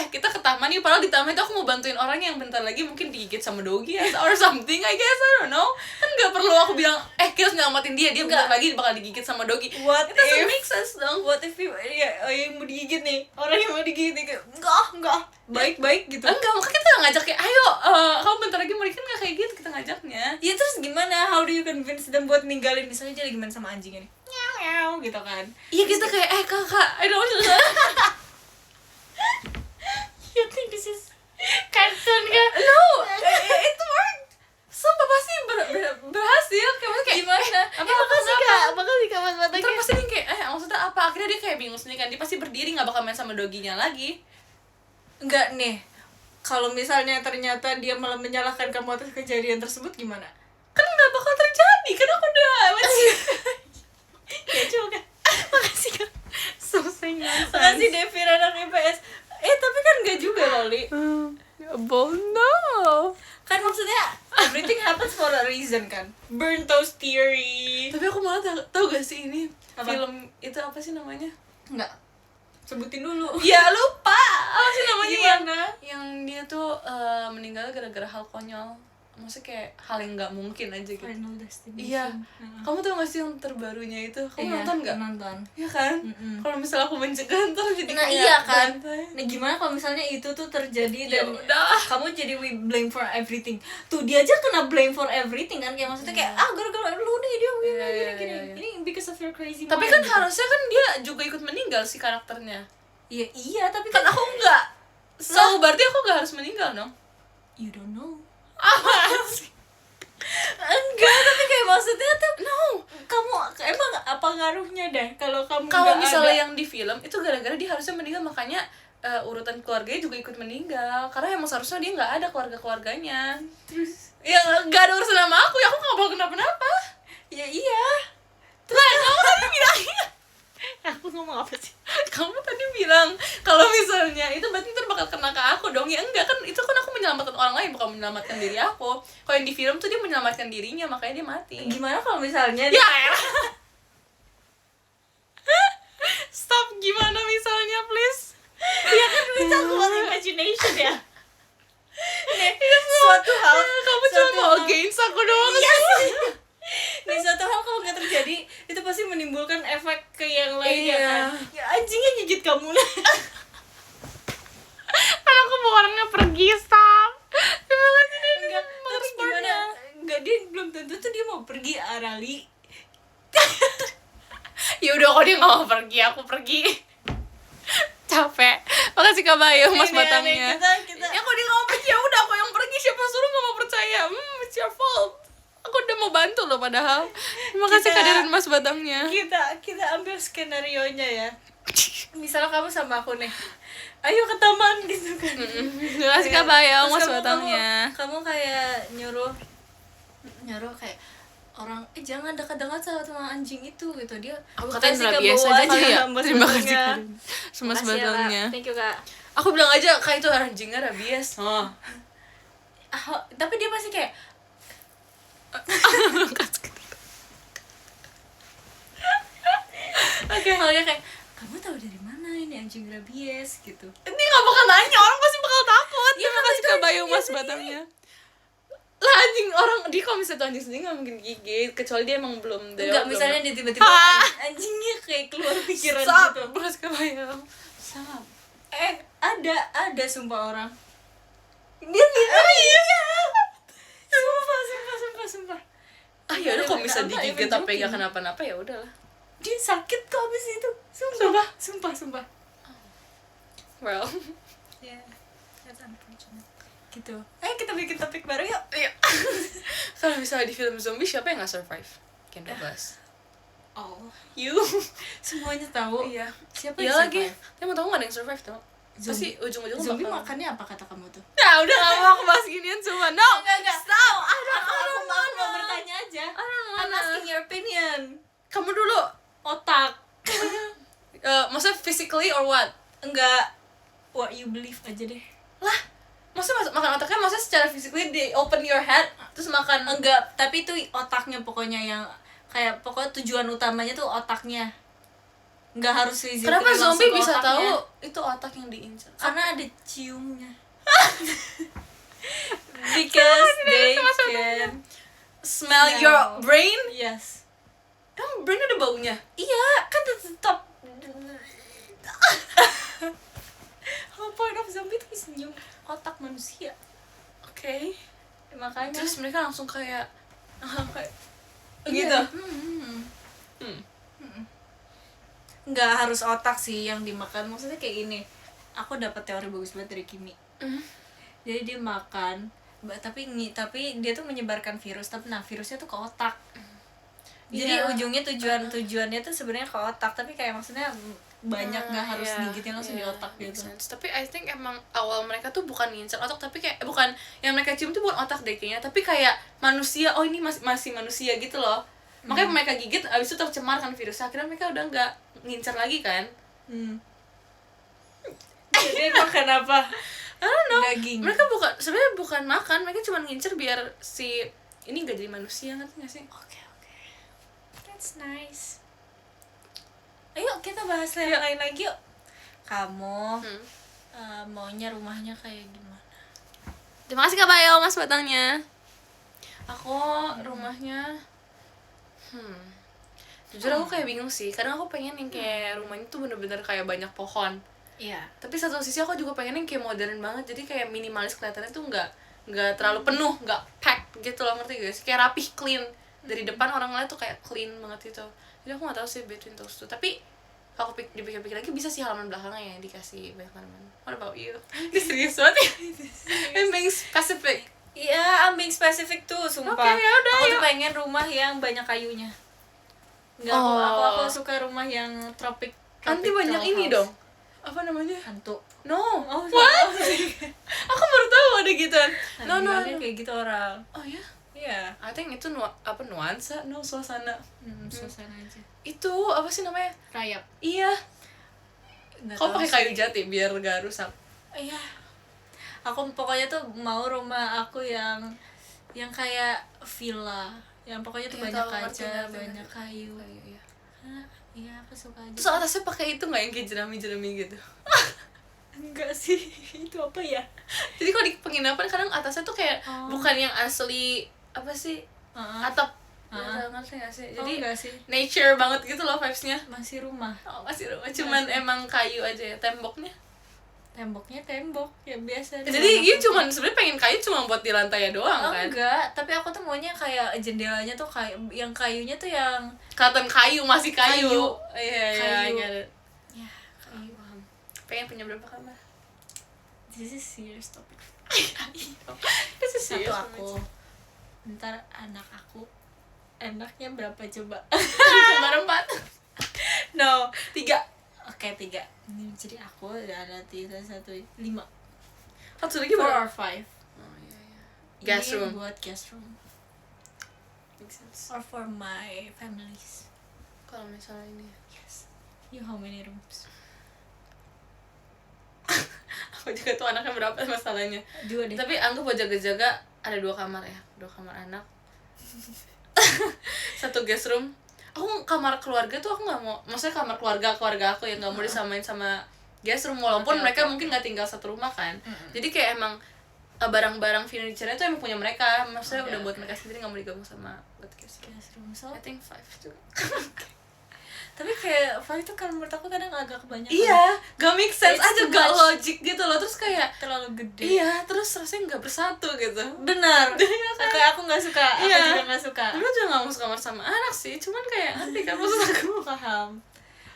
kita ke taman nih, padahal di taman itu aku mau bantuin orang yang bentar lagi mungkin digigit sama dogi or something, I guess, I don't know. Kan nggak perlu aku bilang kita harus nyelamatin dia bentar lagi bakal digigit sama dogi. What It doesn't if- make sense dong. What if yang mau digigit nih, orang yang mau digigit nih kayak enggak baik-baik gitu. Enggak, makanya kita ngajak kayak ayo kamu bentar lagi mau digigit nggak, kayak gitu kita ngajaknya. Ya terus gimana, how do you convince them buat ninggalin, misalnya dia lagi main sama anjingnya nih, nyaw gitu kan. Iya, kita kayak kakak, I don't know. You think this is cartoon kan? No, it worked. Sumpah pasti berhasil. Kayak Gimana? makasih Kak Mas Ntar Batangnya. pasti dia kayak maksudnya apa, akhirnya dia kayak bingung sendiri kan, dia pasti berdiri nggak bakal main sama doginya lagi. Enggak nih, kalau misalnya ternyata dia malah menyalahkan kamu atas kejadian tersebut gimana? Kan nggak bakal terjadi, kan aku udah Ya juga. Makasih Kak. selesai nonsense. Makasih Devi anak IPS. Tapi kan enggak juga Loli. No. Kan maksudnya everything happens for a reason kan. Burn toast theory. Tapi aku malah tau gak sih ini Apa? film itu apa sih namanya? Enggak. Sebutin dulu. Ya lupa apa sih namanya, Gimana? yang dia tuh meninggal gara-gara hal konyol. Maksudnya kayak hal yang nggak mungkin aja gitu. Final Destination. Iya. Kamu tau gak sih yang terbarunya itu? Kamu nonton nggak? Nonton. Iya kan? Mm-mm. Kalau misalnya aku mencegah ntar jadi Nah kayak iya kan. bantai. Nah gimana kalau misalnya itu tuh terjadi Ya dan udah. kamu jadi we blame for everything. Tuh dia aja kena blame for everything kan, kayak maksudnya kayak gara-gara lu nih dia gini. Iya. Ini because of your crazy Tapi mind, kan gitu. harusnya kan dia juga ikut meninggal si karakternya. Iya tapi Kan aku enggak. So berarti aku gak harus meninggal dong. you don't know. Apa sih? Enggak, tapi kayak maksudnya tuh No. kamu emang apa ngaruhnya deh kalau kamu Kalau nggak misalnya ada? yang di film itu gara-gara dia harusnya meninggal, makanya urutan keluarganya juga ikut meninggal. Karena emang seharusnya dia nggak ada keluarganya. Terus Ya nggak ada urusan sama aku, ya aku nggak bakal kenapa-napa. ya iya. Lah kamu tadi bilang Aku ngomong apa sih? kamu tadi bilang kalau misalnya itu berarti ntar bakal kena ke aku dong. Ya enggak kan, itu kan aku menyelamatkan orang lain, bukan menyelamatkan diri aku. Kalau yang di film tuh dia menyelamatkan dirinya, makanya dia mati. Gimana kalau misalnya Ya elah. Stop, gimana misalnya please. ya kan bisa keluar imagination ya. Nih, suatu hal Kamu cuma suatu mau hal- against aku doang. Iya sih. Nih suatu hal kalau nggak terjadi itu pasti menimbulkan efek ke yang lainnya Iya. kan. Ya anjingnya gigit kamu lah. Kan aku mau orangnya pergi, stop. Terima kasih. Enggak, terus gimana? Enggak, dia belum tentu tuh dia mau pergi Arali. Ya udah, kalau dia nggak mau pergi, aku pergi. Capek. Makasih Kak Bayu, Mas Ini Batangnya. aneh, kita Ya kalau dia nggak mau pergi, ya udah aku yang pergi. Siapa suruh nggak mau percaya? It's your fault. Aku udah mau bantu loh padahal. Terima kasih Kita- Kak Darren, Mas Batangnya. kita ambil skenario nya ya. Misalnya kamu sama aku nih, ayo ke taman gitu kan. Terima kasih Kak Bayu, Terus Mas kamu- Batangnya. kamu kayak nyuruh kayak orang jangan dekat-dekat sama anjing itu gitu, dia Aku katain kasih ke rabies bawah aja kali ya. Mas Terima kasih Batangnya. Kak. Mas Makasih ya, Kak. Batangnya. Thank you Kak. Aku bilang aja Kak itu anjingnya rabies. Oh. Tapi dia pasti kayak kalau dia kayak kamu tahu dari mana ini anjing rabies gitu. Ini gak bakal nanya, orang pasti bakal takut. Iya, Terima kan kasih itu Kak Bayu, anjingnya Mas sendiri. Batangnya. Lah anjing orang, dia kalau misalnya tuh anjing sendiri gak mungkin gigit, kecuali dia emang belum Enggak, misalnya dia tiba-tiba anjingnya kayak keluar pikiran Stop, gitu. Mas Kak Bayu. Stop. Ada sumpah orang. Dia iya. Sumpah. Ah ya udah, kalau bisa Apa, digigit even tapi joking. gak kenapa-napa ya udahlah. Dia sakit kok abis itu. Sumpah. Well, Ya, that's unfortunate. Gitu. Ayo kita bikin topik baru yuk. iya. Kalau misalnya di film zombie siapa yang gak survive? Ken Douglas. Oh, You. semuanya tahu. Iya. Siapa Iya yang lagi. survive? Tapi mau tau gak ada yang survive tuh? Pasti Zombie- ujung-ujungnya Zombie bakal. makannya apa kata kamu tuh? Ya udah, gak mau aku bahas ginian semua. No. Enggak. Stop. Aku mau bertanya aja. I don't I'm wanna. asking your opinion. Kamu dulu. Otak. Maksudnya physically or what? Enggak, what you believe aja deh. Lah, maksudnya makan otaknya maksudnya secara physically di open your head terus makan. Enggak, tapi itu otaknya pokoknya yang kayak pokoknya tujuan utamanya tuh otaknya. Enggak harus physically. Kenapa langsung zombie ke bisa otaknya. tahu itu otak yang diincar? Karena ada ciumnya. Because they can Smell your brain? Yes. Emang brain ada baunya? Iya, kan tetap. Point of zombie tuh bisa nyium otak manusia. Oke. Makanya. Terus mereka langsung kayak Iya. gitu. Nggak harus otak sih yang dimakan, maksudnya kayak gini. Aku dapat teori bagus banget dari Kimi. Jadi dia makan, tapi dia tuh menyebarkan virus, tapi virusnya tuh ke otak. Jadi ujungnya tujuannya tuh sebenarnya ke otak, tapi kayak maksudnya banyak nggak harus digigitnya langsung di otak gitu. Tapi I think emang awal mereka tuh bukan ngincar otak, tapi kayak bukan yang mereka cium tuh bukan otak deh kayaknya, tapi kayak manusia. Oh ini masih manusia gitu loh. Makanya mereka gigit, abis itu tercemar kan virusnya. Akhirnya mereka udah nggak ngincar lagi kan. Jadi makan apa? I don't know. Daging. Mereka sebenarnya bukan makan, mereka cuma ngincer biar si ini nggak jadi manusia, ngerti nggak sih? Oke. That's nice. Ayo kita bahas yang lain lagi yuk. Kamu maunya rumahnya kayak gimana? Terima kasih Kak Bayo, Mas Batangnya. Aku rumahnya jujur aku kayak bingung sih. Kadang aku pengen yang kayak rumahnya tuh bener-bener kayak banyak pohon. Iya. Tapi satu sisi aku juga pengen yang kayak modern banget. Jadi kayak minimalis kelihatannya tuh nggak terlalu penuh, nggak packed gitu loh, ngerti gak sih? Kayak rapih, clean. Dari depan orang lain tuh kayak clean banget gitu. Jadi aku nggak tahu sih between those two. Tapi aku dipikir-pikir lagi bisa sih halaman belakangnya yang dikasih banyak tanaman. What about you? Ini serius banget ya? I'm being specific. Iya, I'm being specific tuh, sumpah. Oke, yaudah, aku tuh pengen rumah yang banyak kayunya. Enggak, aku suka rumah yang tropik. Nanti banyak ini dong. Apa namanya? Hantu. No. Oh, What? Aku baru tahu ada gituan. No. Kayak gitu orang. Oh ya? Iya. I think itu nuansa, suasana. Suasana aja. Itu apa sih namanya? Rayap. Iya. Nggak Kau tahu pakai sih. kayu jati biar gak rusak. Iya. Aku pokoknya tuh mau rumah aku yang kayak villa, yang pokoknya tuh Iya, banyak tahu, kaca, ngerti. banyak kayu. Iya. Iya, aku suka aja. Terus atasnya pakai itu nggak yang kayak jerami-jerami gitu? Enggak sih, itu apa ya? Jadi kalau di penginapan kadang atasnya tuh kayak bukan yang asli apa sih atap. Ngerti nggak sih? Jadi enggak sih, nature banget gitu loh vibes-nya. masih rumah. Oh, masih rumah, cuman emang kayu aja ya temboknya. Temboknya tembok ya biasa. Jadi dia cuman sebenarnya pengen kayu cuma buat di lantai doang kan? Enggak, tapi aku tuh maunya kayak jendelanya tuh kayak yang kayunya tuh yang Kelihatan kayu, masih kayu. Iya, Kayu. iya. ya kayu. Pengen punya berapa kamar? This is serious topic. This is Satu serious aku. Ntar anak aku enaknya berapa coba? Kamar 4. No, 3. Oke, 3. Ini jadi aku ada 3, 1, 5. Satu lagi 4 berapa? or 5. Oh iya. Guest room. Ini buat guest room. Makes sense. Or for my families. Kalau misalnya ini Yes. You how many rooms? aku juga tuh anaknya berapa masalahnya. 2 deh. Tapi anggap buat jaga-jaga ada 2 kamar ya, 2 kamar anak. 1 guest room. Aku kamar keluarga tuh aku nggak mau, maksudnya kamar keluarga aku yang nggak mau disamain sama guest room walaupun mereka mungkin nggak tinggal satu rumah kan. Jadi kayak emang barang-barang furniture-nya tuh emang punya mereka, maksudnya udah buat mereka sendiri, nggak mau digabung sama buat guest room. So, I think 5 juga. tapi kayak 5 itu kan menurut aku kadang agak kebanyakan. Iya, gak make sense It's aja, too gak much. logic gitu loh. Terus kayak Terlalu gede. iya, terus rasanya nggak bersatu gitu. Benar. Kayak aku nggak suka. Aku Iya. juga nggak suka. Dulu juga nggak mau kamar sama anak sih, cuman kayak ngerti kan maksud aku. Paham.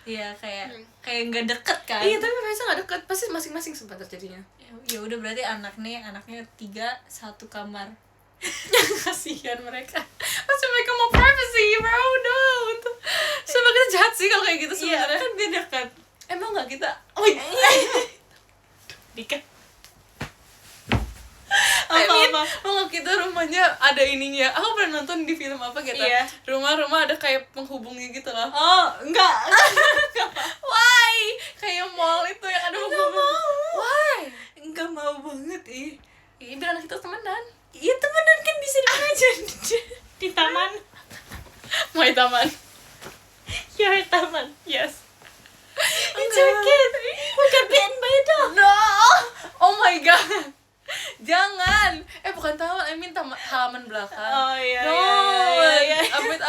Iya, kayak nggak deket kan. Iya, tapi biasa nggak deket, pasti masing-masing sempat terjadinya. Ya udah berarti anaknya 3, 1 kamar. Kasihan mereka, pasti mereka mau privacy, bro. No, itu sebenarnya kita jahat sih kalau kayak gitu Iya, sebenarnya. kan beda kan. Emang nggak kita? Oh iya. Dika. I mean, Apa-apa. mau nggak kita rumahnya ada ininya. Aku pernah nonton di film apa gitu. Iya. Rumah-rumah ada kayak penghubungnya gitu loh. Oh, enggak. Why? Kayak mall itu yang ada Nggak mau. Why? Nggak mau banget Biar anak kita temenan. Iya temenan kan bisa di mana aja di taman. My taman. Your taman. Yes. It's okay. Bukan beda. No. Oh my god. Jangan. Bukan taman, I mean halaman belakang. Oh iya. No. Iya. Amit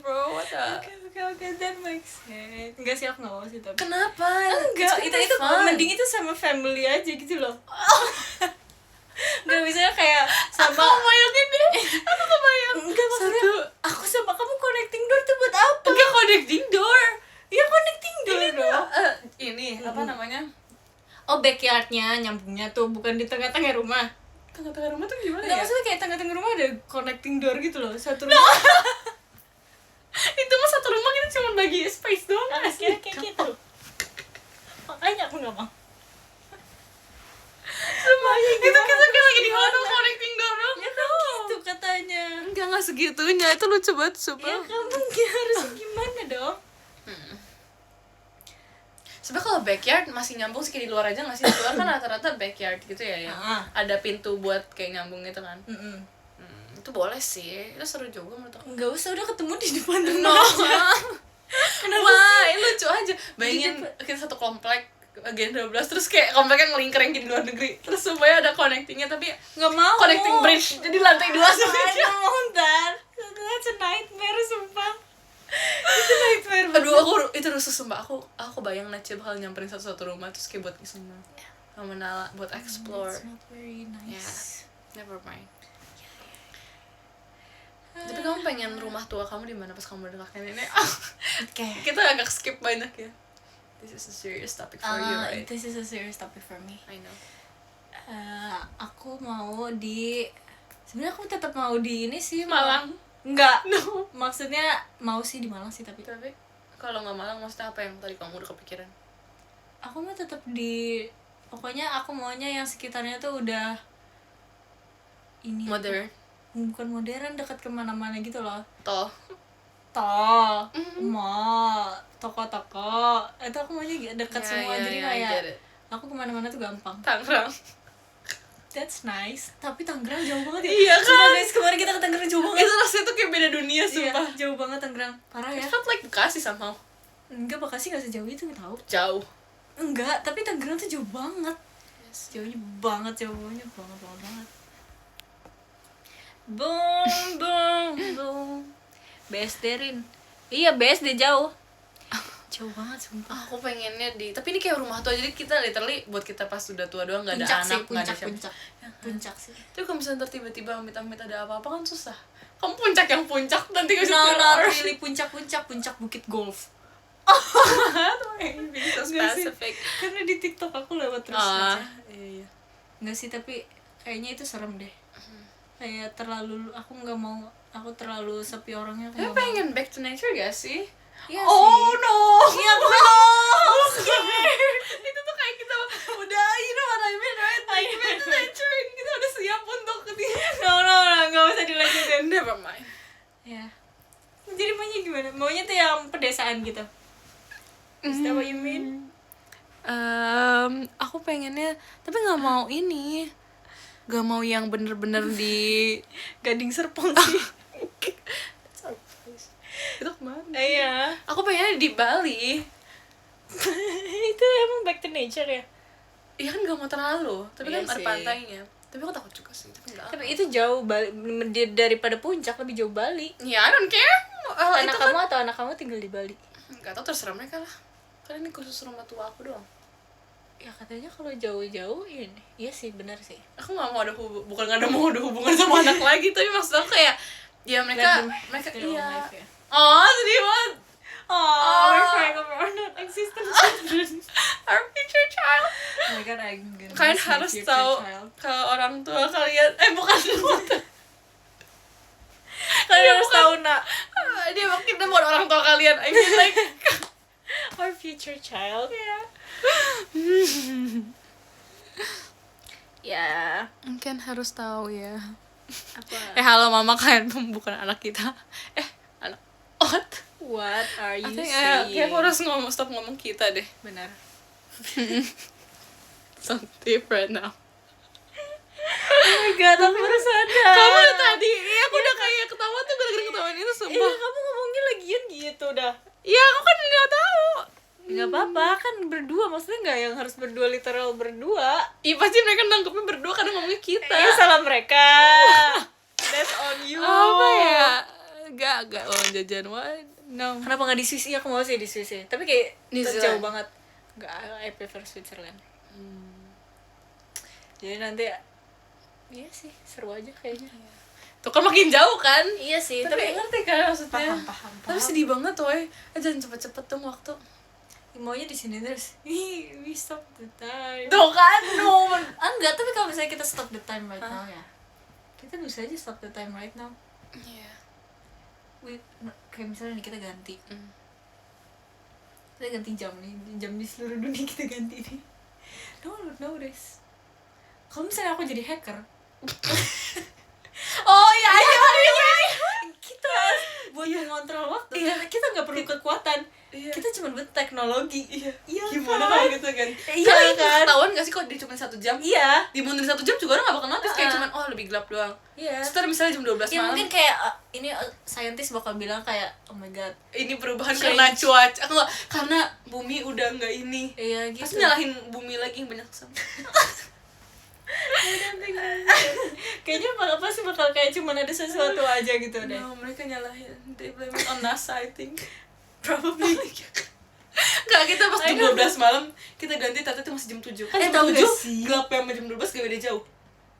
bro. What the? Oke, that makes sense. Enggak sih, aku nggak mau sih tapi. Kenapa? Enggak, itu fun. mending itu sama family aja gitu loh. Nggak bisa kayak sama. Aku bayangin deh. Aku kebayang. Enggak, maksudnya aku sama kamu connecting door tuh buat apa? Enggak connecting door. Ya connecting door dong. Ini apa namanya? Oh, backyardnya nyambungnya tuh bukan di tengah-tengah rumah. Tengah-tengah rumah tuh gimana Enggak, ya? maksudnya kayak tengah-tengah rumah ada connecting door gitu loh. Satu rumah. Itu mah satu rumah kita cuma bagi space doang. Kayak gitu. Makanya aku nggak mau. Semuanya gitu kita lagi di hotel connecting door dong. Ya kan gitu katanya. Enggak segitunya. Itu lucu banget sumpah. Ya kamu harus gimana dong? Sebenarnya kalau backyard masih nyambung sih kayak di luar aja nggak sih? Di luar kan rata-rata backyard gitu ya. Ada pintu buat kayak nyambung gitu kan. Itu boleh sih. Itu seru juga menurut aku. Enggak usah, udah ketemu di depan No. rumah. Kenapa? Wah, ini lucu aja. Bayangin kita satu komplek Gen 12 terus kayak kompleknya ngelingkar yang di luar negeri. Terus supaya ada connectingnya tapi Nggak mau. connecting bridge. Jadi lantai 2 I semuanya. don't want that. That's a nightmare, sumpah. Itu nightmare. Aduh, itu rusuh sumpah. Aku bayang Nacia bakal nyamperin satu-satu rumah terus kayak buat iseng sama Nala buat explore. It's not very nice. Never mind. Tapi kamu pengen rumah tua kamu di mana pas kamu udah kakek nenek? Oke. Kita agak skip banyak ya. This is a serious topic for you, right? This is a serious topic for me. I know. Aku mau di. Sebenarnya aku tetap mau di ini sih. Malang. Enggak. No. Maksudnya mau sih di Malang sih tapi. Tapi kalau nggak Malang maksudnya apa yang tadi kamu udah kepikiran? Aku mau tetap di. Pokoknya aku maunya yang sekitarnya tuh udah. Ini. Modern. Bukan modern, dekat kemana-mana gitu loh. Toh. Mall, toko-toko. Itu aku maunya dekat semua jadi I kayak get it. aku kemana-mana tuh gampang. Tangerang. That's nice. Tapi Tangerang jauh banget ya. Iya kan? Sumpah guys, kemarin kita ke Tangerang jauh banget. Itu rasanya tuh kayak beda dunia Iya, sumpah. jauh banget Tangerang. Parah ya. It felt like Bekasi somehow. Enggak, Bekasi gak sejauh itu tau. Jauh. Enggak, tapi Tangerang tuh jauh banget. Yes. Jauhnya banget banget. Boom. BSD Rin. Iya, BSD jauh. Jauh banget sumpah. Aku pengennya tapi ini kayak rumah tua jadi kita literally buat kita pas sudah tua doang nggak ada Puncak sih, anak nggak ada siapa. Puncak sih. Tapi kalau misalnya ntar tiba-tiba amit-amit ada apa-apa kan susah. Kamu puncak yang puncak nanti gak bisa No, keluar. not really puncak Bukit Golf. Bisa Nggak sih. spesifik. Karena di TikTok aku lewat terus aja. Iya. Enggak sih, tapi kayaknya itu serem deh. Kayak terlalu aku terlalu sepi orangnya. Aku Tapi nggak pengen back to nature gak sih? Iya Oh sih. no. Iya, no. Itu tuh kayak kita udah, you know what I mean, right? Like back to nature, kita udah siap untuk No, nggak usah dilanjutin. Never mind. Ya. Jadi maunya gimana? Maunya tuh yang pedesaan gitu. Is that what you mean? Aku pengennya, tapi nggak mau ini, nggak mau yang bener-bener di Gading Serpong sih. itu kemana? Iya. Aku pengennya di Bali. Itu emang back to nature ya? Iya kan nggak mau terlalu, tapi Iya kan ada sih. pantainya. Tapi aku takut juga sih, tapi nggak. Tapi itu jauh daripada puncak, lebih jauh Bali. Ya, I don't care. Anak Itu kamu atau anak kamu tinggal di Bali? nggak tahu, terserah mereka lah. Karena ini khusus rumah tua aku doang. Ya katanya kalau jauh-jauh ini. Iya sih, benar sih. Aku nggak mau ada bukan nggak ada mau ada hubungan sama anak lagi, tapi maksud aku kayak ya mereka Their own iya. life, ya. Oh, sedih banget. Oh, we're crying over our non-existent children. Our future child. Oh my god, I'm gonna Kalian miss my harus future tahu child. kalau orang tua kalian bukan Kalian harus tahu, nak. dia makin buat orang tua kalian. I mean like Our future child. ya. Ya. Mungkin harus tahu ya. Apa? Halo mama, kalian bukan anak kita. Anak. What? What are I you think saying? kayak aku harus stop ngomong kita deh. Benar. Something right now. Oh my god, aku baru sadar. Kamu udah tadi, iya aku udah kayak ketawa tuh gara-gara ketawain itu Iya, sumpah. kamu ngomongnya lagian gitu dah. Iya aku kan nggak tahu. Nggak apa-apa, kan berdua, maksudnya nggak yang harus berdua literal berdua. Iya pasti mereka nangkepnya berdua karena ngomongnya kita. Iya, salah mereka. That's on you. Apa ya? Gak lawan jajan what? No. Kenapa nggak di Swiss? Iya, aku mau sih di Swiss ya. Tapi kayak New jauh Zealand. banget. Nggak, I prefer Switzerland. Jadi nanti, iya sih, seru aja kayaknya. Tuh kan makin jauh kan? Iya sih, Tapi ngerti kan maksudnya? paham. Tapi sedih banget woy. Jangan cepet-cepet dong waktu. Maunya di sini terus. We stop the time. Tuh kan, no. Enggak, tapi kalau misalnya kita stop the time right now ya, kita bisa aja stop the time right now. Iya. Kayak misalnya nih kita ganti. Kita ganti jam nih, jam di seluruh dunia kita ganti nih. No one would notice. Kalau misalnya aku jadi hacker, Oh iya, kita buat mengontrol waktu. Iya. Kita nggak perlu kekuatan. Iya. Kita cuma butuh teknologi. Iya. Gimana kan? kalau gitu kan? Iya Kalian kan? ketahuan gak sih kok dia cuma 1 jam? Iya. Dimundurin 1 jam juga orang gak bakal notice, kayak Ah. cuman oh lebih gelap doang. Iya. Terus ntar misalnya jam 12 Ya malam, mungkin kayak ini saintis bakal bilang kayak oh my god. ini perubahan Change. karena cuaca. Enggak, karena bumi udah nggak ini. Iya gitu. Pasti nyalahin bumi lagi yang banyak sama. Kayaknya pasti bakal kayak cuman ada sesuatu aja gitu deh. No, mereka nyalahin. They blame it on NASA, I think. Probably. Enggak, kita pas jam 12 malam, kita ganti ternyata itu masih jam 7. Kan jam tahu 7 gak sih? gelap sama jam 12 gak beda jauh.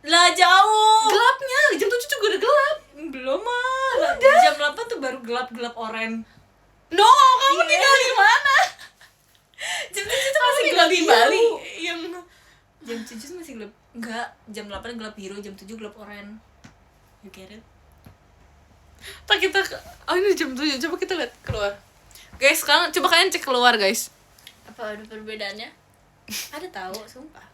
Lah jauh. Gelapnya, jam 7 juga udah gelap. Belum mah. Jam 8 tuh baru gelap-gelap oren. No, kamu tinggal di mana? Jam 7 tuh Kamu masih tinggal gelap di biru. Bali. Yang Jam 7 tuh masih gelap. Enggak, jam 8 gelap biru, jam 7 gelap oren. You get it? tak kita oh ini jam 7, coba kita lihat keluar. Guys, sekarang coba kalian cek keluar, guys. Apa ada perbedaannya? Ada tahu, sumpah.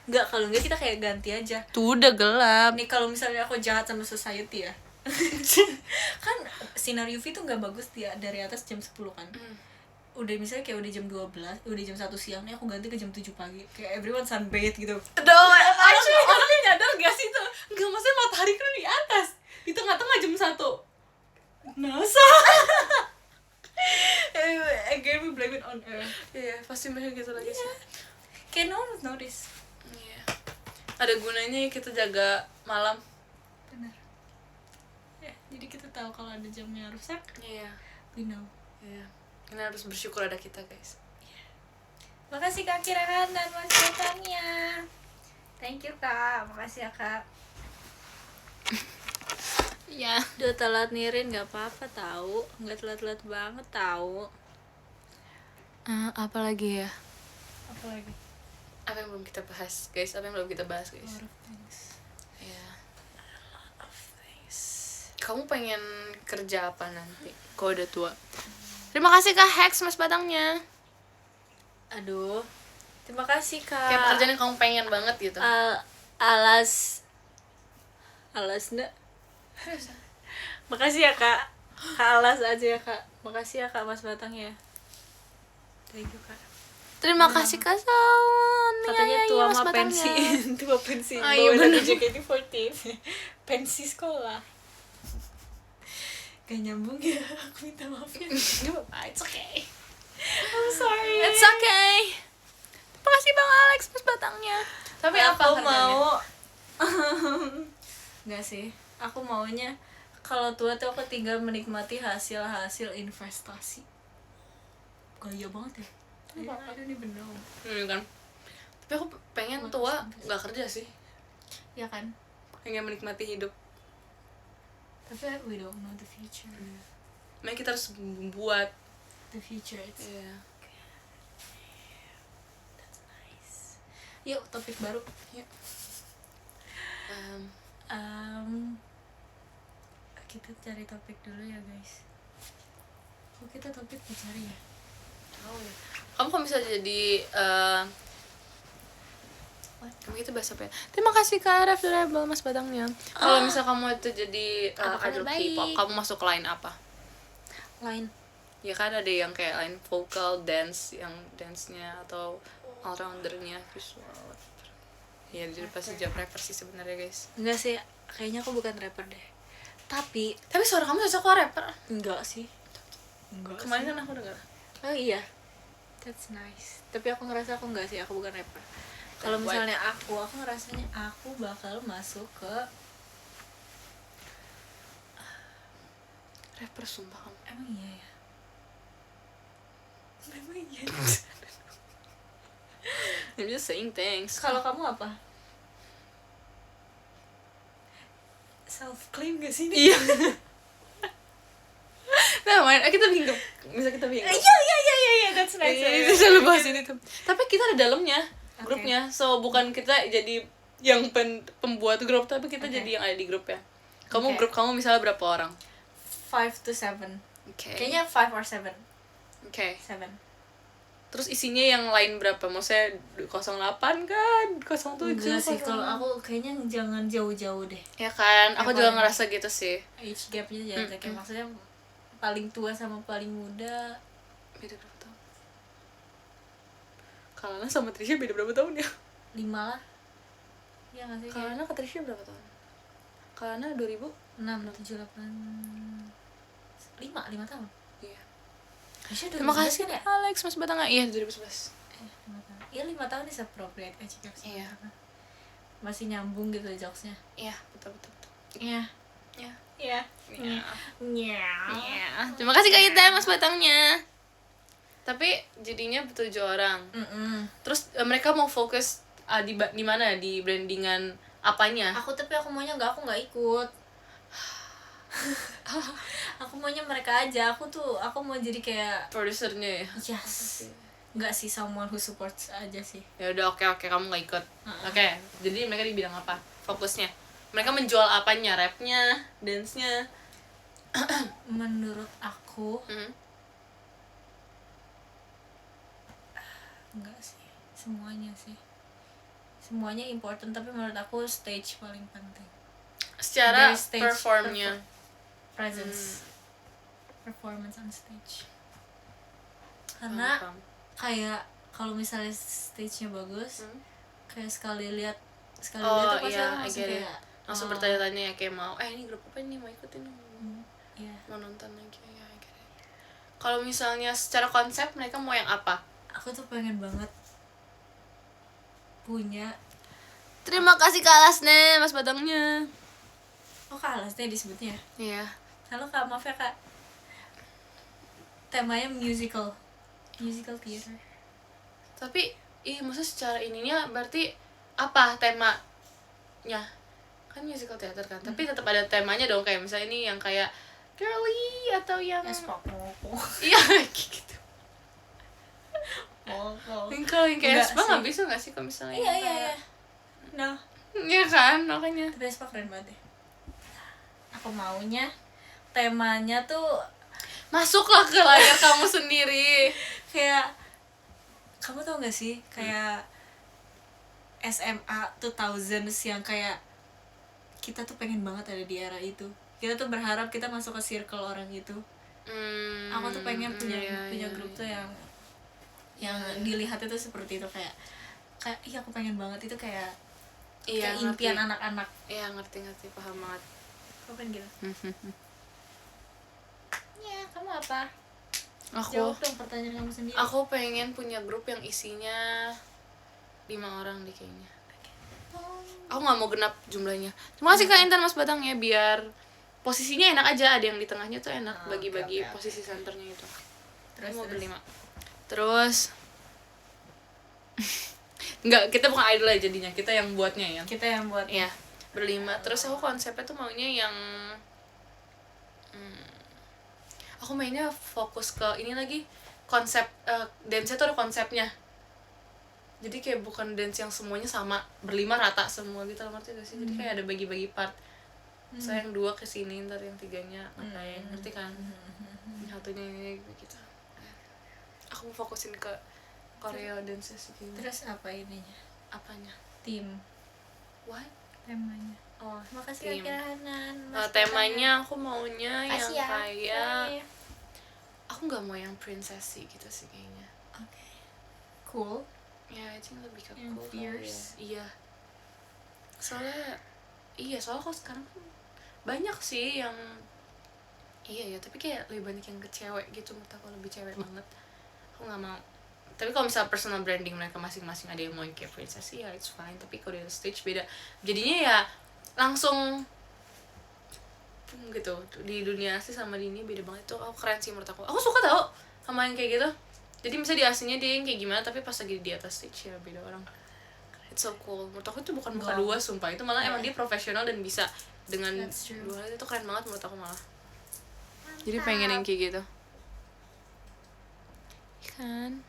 Enggak, kalau enggak kita kayak ganti aja. Tuh udah gelap. Nih kalau misalnya aku jahat sama society ya. Kan sinar UV tuh nggak bagus dia dari atas jam 10 kan. Udah misalnya kayak udah jam 12, udah jam 1 siang nih aku ganti ke jam 7 pagi. Kayak everyone sunbathe gitu. Aduh, actually orang nyadar gak sih tuh? Enggak, maksudnya matahari kan di atas. Di tengah-tengah jam 1. NASA. Again we blame it on Earth. Iya, pasti mereka gitu lagi sih. Kayak no one would notice. Iya. Ada gunanya kita jaga malam. Benar. Ya, jadi kita tahu kalau ada jamnya rusak, Iya. we know. Iya. Ini harus bersyukur ada kita, guys. Makasih Kak Kiraran dan Mas Betania. Thank you Kak, makasih ya Kak. Iya. Udah telat nirin nggak apa-apa tahu, nggak telat-telat banget tahu. Apa lagi ya? Apa lagi? Apa yang belum kita bahas, guys? Apa yang belum kita bahas, A guys? lot of things. Iya. A lot of things. Kamu pengen kerja apa nanti? Kau udah tua. Terima kasih Kak Hex Mas Batangnya. Aduh, terima kasih Kak. Kayak pekerjaan yang kamu pengen banget gitu. alas enggak. Makasih ya Kak. Kak Alas aja ya Kak. Makasih ya Kak Mas Batang ya. Thank you Kak. Terima kasih Kak Saun. Katanya tua Mas mah pensi. Batangnya. Tua pensi. Oh, iya Bawa bener. JKT48. Pensi sekolah. Gak nyambung ya. Aku minta maaf ya. It's okay. I'm sorry. It's okay. Terima kasih Bang Alex Mas Batangnya. Tapi apa aku harganya? mau nggak sih, aku maunya kalau tua tuh aku tinggal menikmati hasil investasi. Gaya banget ya. I don't even know. Kan. Tapi aku pengen tua nggak kerja sih. Ya kan, Pengen menikmati hidup. tapi we don't know the future. Makanya kita harus membuat. The future it's Iya. that's nice. Yuk topik baru. Yuk. Kita cari topik dulu ya guys. Kok kita topik dicari ya? Tahu ya. Kamu kalau bisa jadi kamu itu bahasa apa ya? Terima kasih Kak Ref the Rebel Mas Batangnya. Kalau misal kamu itu jadi Apa kabar idol baik? K-pop, kamu masuk line apa? Line ya kan ada yang kayak line vokal, dance, yang dance-nya atau all roundernya visual. Ya jadi pasti jawab rapper sih sebenarnya guys. Enggak sih, kayaknya aku bukan rapper deh. Tapi Suara kamu cocok kok rapper. enggak sih. Enggak. Kemarin kan aku dengar. Oh iya. That's nice. Tapi aku ngerasa aku enggak sih, aku bukan rapper. Kalau Why? misalnya aku ngerasanya aku bakal masuk ke Rapper sumpah kamu. emang iya ya. Emang iya. I'm just saying thanks. Kalau kamu apa? Self claim gak sih ini? Iya. Nah, kita bingung. Bisa kita bingung. Iya, that's nice. Itu selalu bahas ini tuh. Tapi kita ada dalamnya, Okay. grupnya. So bukan kita jadi yang pembuat grup, tapi kita Okay. jadi yang ada di grupnya. Kamu Okay. grup kamu misalnya berapa orang? 5 to 7. Oke. Kayaknya 5 or 7. Oke. 7. Terus isinya yang lain berapa? Maksudnya 08 kan? 07. Enggak sih, 06. kalau aku kayaknya jangan jauh-jauh deh. Ya kan, aku Yang juga paling- ngerasa gitu sih. Age gapnya jangan kayak maksudnya paling tua sama paling muda Beda berapa tahun? Kalana sama Trisha beda berapa tahun ya? 5 lah. Iya nggak sih? Kalana ke Trisha berapa tahun? Kalana 2000? 6, 7, 8 5 tahun. Iya. Aisyah Terima 2011 kasih kan ya? Alex Mas Batanga. Iya 2011. 5 tahun. Iya 5 tahun is appropriate age gap sih. Iya. Masih nyambung gitu jokesnya. Iya, betul. Iya. Iya. Iya. Iya. Iya. Iya. Terima kasih Kak Ida Mas Batangnya. Tapi jadinya 7 orang. Terus mereka mau fokus di mana? Di brandingan apanya? Aku maunya aku nggak ikut. Aku maunya mereka aja. Aku mau jadi kayak Produsernya ya. yes. Nggak sih, someone who supports aja sih. Ya udah oke kamu nggak ikut. Oke. Jadi mereka di bidang apa? Fokusnya. Mereka menjual apanya? Rapnya, dance-nya. Menurut aku Hmm. enggak sih, semuanya important, tapi menurut aku stage paling penting. Secara Dari stage performnya. Presence, performance on stage. Karena Paham. kayak kalau misalnya stage-nya bagus, kayak sekali lihat Oh, tuh pasti iya, orang I langsung get it. kayak Langsung oh, bertanya-tanya ya kayak mau ini grup apa nih, mau ikutin iya. mau nonton lagi ya, I get it. Kalau misalnya secara konsep mereka mau yang apa? Aku tuh pengen banget punya. Terima kasih Kak Lasne, Mas Batangnya. Oh, Kak Alasnya disebutnya. Iya. Halo Kak, maaf ya Kak. Temanya musical theater. Tapi maksudnya secara ininya berarti apa temanya? Kan musical theater kan, tapi tetap ada temanya dong, kayak misalnya ini yang kayak girly atau yang Pop. iya kayak gitu. Oh. Kalau yang kayak Enggak Espa sih. nggak bisa nggak sih kalau misalnya Iya. No. Iya kan, makanya Tapi Espa keren banget deh. Aku maunya temanya tuh masuklah ke layar kamu sendiri. kayak, kamu tau gak sih kayak SMA 2000s yang kayak kita tuh pengen banget ada di era itu. Kita tuh berharap kita masuk ke circle orang itu. Aku tuh pengen punya grup tuh yang dilihat itu seperti itu, kayak iya aku pengen banget itu kayak impian anak-anak. Iya ngerti paham banget. Aku pengen gitu. Ya, kamu apa? Aku Jawab dong pertanyaan kamu sendiri. aku pengen punya grup yang isinya 5 orang deh kayaknya. Aku nggak mau genap jumlahnya. Terima kasih Kak Intan Mas Batang ya, biar posisinya enak aja, ada yang di tengahnya tuh enak, bagi-bagi oke. posisi senternya itu. Terus Aku mau berlima. Terus enggak, kita bukan idol aja jadinya, kita yang buatnya ya. kita yang buat. Iya, berlima. Terus aku konsepnya tuh maunya yang aku mainnya fokus ke ini lagi, konsep dance-nya tuh ada konsepnya. Jadi kayak bukan dance yang semuanya sama, berlima rata semua gitu, ngerti gak sih? Jadi kayak ada bagi-bagi part. Saya yang 2 kesini, ntar yang 3-nya ngapain, ngerti kan? Yang satunya ini gitu. Aku mau fokusin ke Korea dance sih. Terus apa ininya? Apanya? Tim. What? Temanya. Oh, Makasih tim. Kak Hanan. Temanya aku maunya yang Makasih ya. kayak Bye. aku nggak mau yang princessy gitu sih kayaknya. Oke. Cool. Ya, I think lebih ke Yang cool kali fierce. ya. Soalnya kalau sekarang kan banyak sih yang iya ya, tapi kayak lebih banyak yang ke cewek gitu, menurut aku lebih cewek banget. Aku nggak mau. Tapi kalau misalnya personal branding mereka masing-masing ada yang mau yang kayak princess ya it's fine, tapi kalau di stage beda. Jadinya ya langsung gitu, di dunia asli sama di ini beda banget. Itu aku keren sih menurut aku suka tau sama yang kayak gitu. Jadi misalnya di aslinya dia yang kayak gimana, tapi pas lagi di atas stage ya beda orang. It's so cool. Menurut aku itu bukan muka dua, sumpah. Itu malah emang dia profesional dan bisa dengan dua hal itu keren banget menurut aku malah. Jadi pengen yang kayak gitu. Kan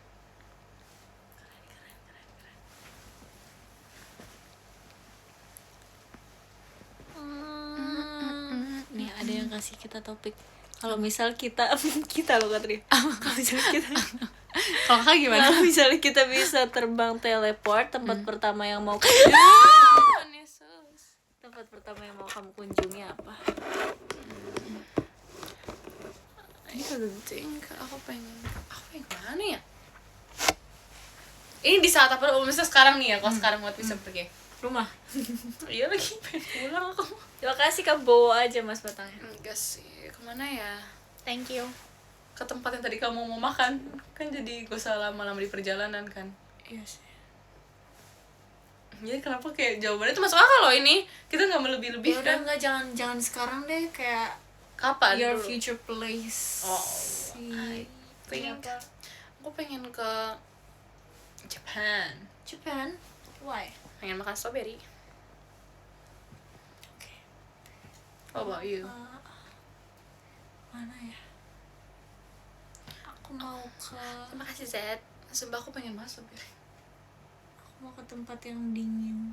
Nih ada yang kasih kita topik. Kalau misal kita loh Katri. Kalau misal kita kalau kakak gimana? Kalau misalnya kita bisa terbang teleport, tempat pertama yang mau tempat pertama yang mau kamu kunjungi apa? I don't think aku pengen mana ya? Ini di saat apa? Misalnya sekarang nih ya, kalau sekarang buat bisa pergi Rumah. iya lagi pengen pulang aku. Terima kasih Kak, bawa aja Mas Batangnya. Enggak sih, kemana ya? Thank you. Ke tempat yang tadi kamu mau makan, kan jadi gak usah lama-lama di perjalanan kan. Iya sih. Jadi kenapa kayak jawabannya itu masuk akal loh ini. Kita gak melebih-lebihkan. Ya udah enggak, jangan sekarang deh, kayak kapan your dulu? future place. I think aku pengen ke Japan. Why? Pengen makan strawberry. Okay. How about you? Mana ya? Aku mau ke Terima kasih Zed. Sumpah aku pengen makan strawberry. Aku mau ke tempat yang dingin.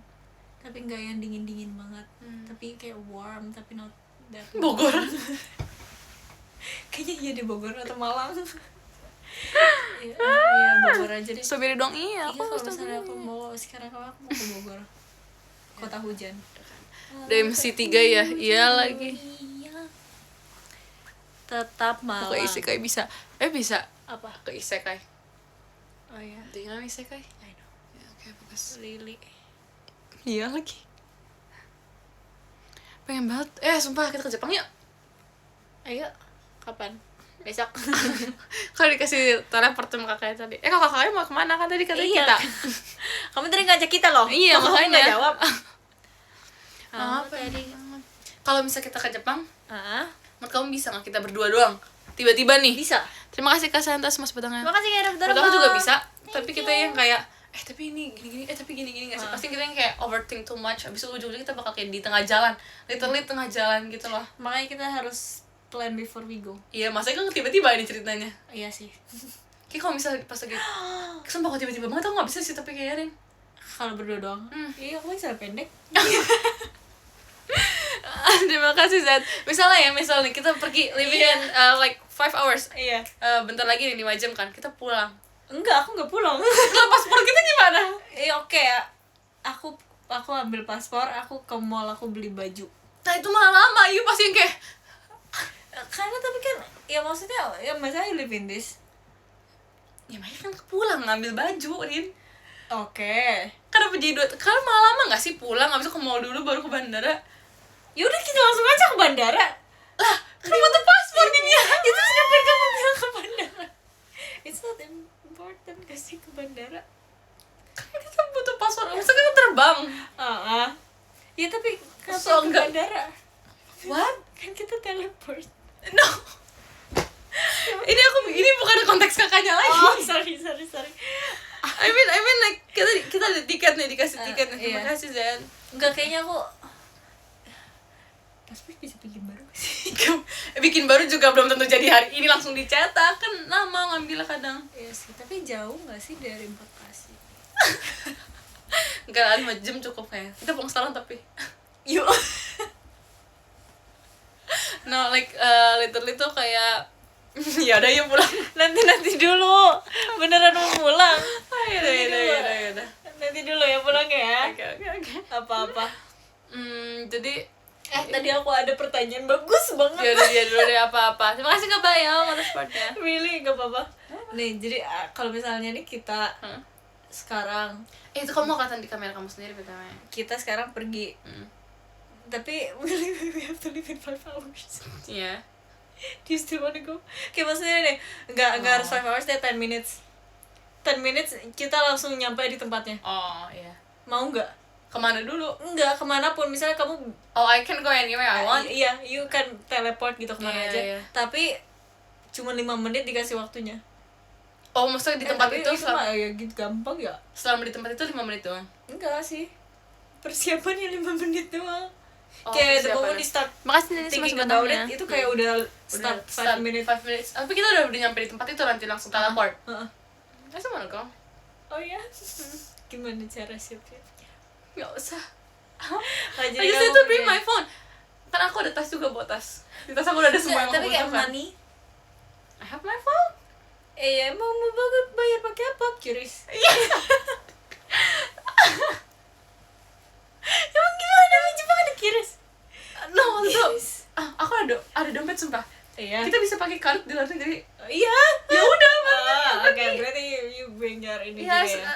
Tapi enggak yang dingin-dingin banget. Tapi kayak warm, tapi not that Bogor. Kayaknya iya di Bogor atau Malang. Iya, Bogor aja deh. Strawberry dong iya. Iya, kalau misalnya aku mau sekarang aku mau ke Bogor. Kota hujan. DMC 3 ya? Iya lagi. Iya. Tetap Malang. Ke isekai bisa. Bisa. Apa? Ke isekai. Oh iya. Tinggal isekai. I know. Ya, oke, bagus. Lili. Iya lagi. Pengen banget. Sumpah kita ke Jepang yuk. Ayo. Kapan? Besok. Kalau dikasih teleport sama kakaknya tadi. Kalau kakaknya mau kemana kan tadi katanya Iya. kita. Kamu tadi ngajak kita loh. Iya, Kok kamu makanya. nggak jawab. Apa tadi? Kalau misalnya kita ke Jepang, Ah, menurut kamu bisa nggak kita berdua doang? Tiba-tiba nih. bisa. Terima kasih Kak Santas Mas Batangnya. Terima kasih Kak Dokter. Menurut aku juga bisa. Tapi kita yang kayak tapi ini gini-gini, tapi gini-gini nggak sih? Pasti kita yang kayak overthink too much. Abis itu ujung-ujungnya kita bakal kayak di tengah jalan, literally tengah jalan gitu loh. Makanya kita harus plan before we go. Iya, masa kan tiba-tiba ini ceritanya. Iya sih. Kayak kalau misalnya pas lagi sumpah kalau tiba-tiba banget aku nggak bisa sih, tapi kayaknya Kalau berdua doang. Iya, aku bisa pendek. terima kasih Zed. Misalnya kita pergi living in like 5 hours. Iya. Bentar lagi nih 5 jam kan kita pulang. Enggak, aku nggak pulang. Lah paspor kita gimana? Oke ya. Aku ambil paspor, aku ke mall, aku beli baju. Nah itu malah lama, you pasti yang kayak Karena tapi kan ya maksudnya ya masa I live in this. ya makanya kan pulang ngambil baju, Rin. Oke. Kenapa jadi karena malah lama nggak sih pulang, habis itu ke mall dulu baru ke bandara. Ya udah kita langsung aja ke bandara. Lah, kan butuh paspor nih ya. Itu siapa yang kamu bilang ke bandara? It's not important kasih ke bandara. Kan kita butuh paspor, maksudnya kita terbang. Ya tapi kenapa So, ke enggak. bandara? What? Kan kita teleport. No. Ini bukan konteks kakaknya lagi. Oh, sorry. I mean like kita ada tiket nih, dikasih tiket nih. Terima iya. kasih Zen. Enggak, kayaknya aku paspor bisa bikin baru sih. Bikin baru juga belum tentu jadi hari ini langsung dicetak, kan lama ngambil kadang. Iya sih, tapi jauh nggak sih dari Bekasi? Enggak, 5 jam cukup kayaknya. Kita pulang sekarang tapi. Yuk. No, like literally tuh kayak ya udah yuk pulang. Nanti dulu. Beneran mau pulang. Yaudah. Nanti dulu ya pulang ya. Oke. Apa-apa. Jadi Tadi aku ada pertanyaan bagus banget. Dia dulu deh apa-apa. Terima kasih Kak Bayo motorsportnya. Really, gak apa-apa. Nih, jadi kalau misalnya nih kita sekarang Itu kamu mau kelihatan di kamera kamu sendiri pertamanya. kita sekarang pergi. Tapi we have to live in 5 hours. Iya. Do you still wanna go? Kayak maksudnya nih, nggak harus 5 hours deh, 10 minutes. 10 minutes kita langsung nyampe di tempatnya. Oh, iya. Mau nggak? Kemana dulu? Enggak, kemanapun. Misalnya kamu Oh, I can go anywhere I want. iya, you can teleport gitu kemana Iya, aja. iya. Tapi cuma 5 menit dikasih waktunya. Oh, maksudnya di tempat tapi itu mah ya gitu gampang ya? selama di tempat itu 5 menit doang. Enggak sih. Persiapannya 5 menit doang. Oh, Kayak the persiapan. moment you start Makasih Nenis thinking Mas about Batangnya. it, itu kayak udah start 5 minutes. 5 minutes. Tapi kita udah nyampe di tempat itu nanti langsung teleport. Heeh. I just wanna go. Oh ya? Gimana cara siapnya? Gak usah. Oh, I just need to bring my phone. Kan aku ada tas juga, bawa tas. Di tas aku udah ada semua yang tapi aku kayak butuhkan. money. I have my phone. Ya mau banget bayar pakai apa? Curious. Emang gimana? Di Jepang ada curious? No, aku ada dompet sumpah. Iya. Kita bisa pakai card di luar negeri. Iya. Ya udah, Oke, berarti you bring your ini juga Yes, ya.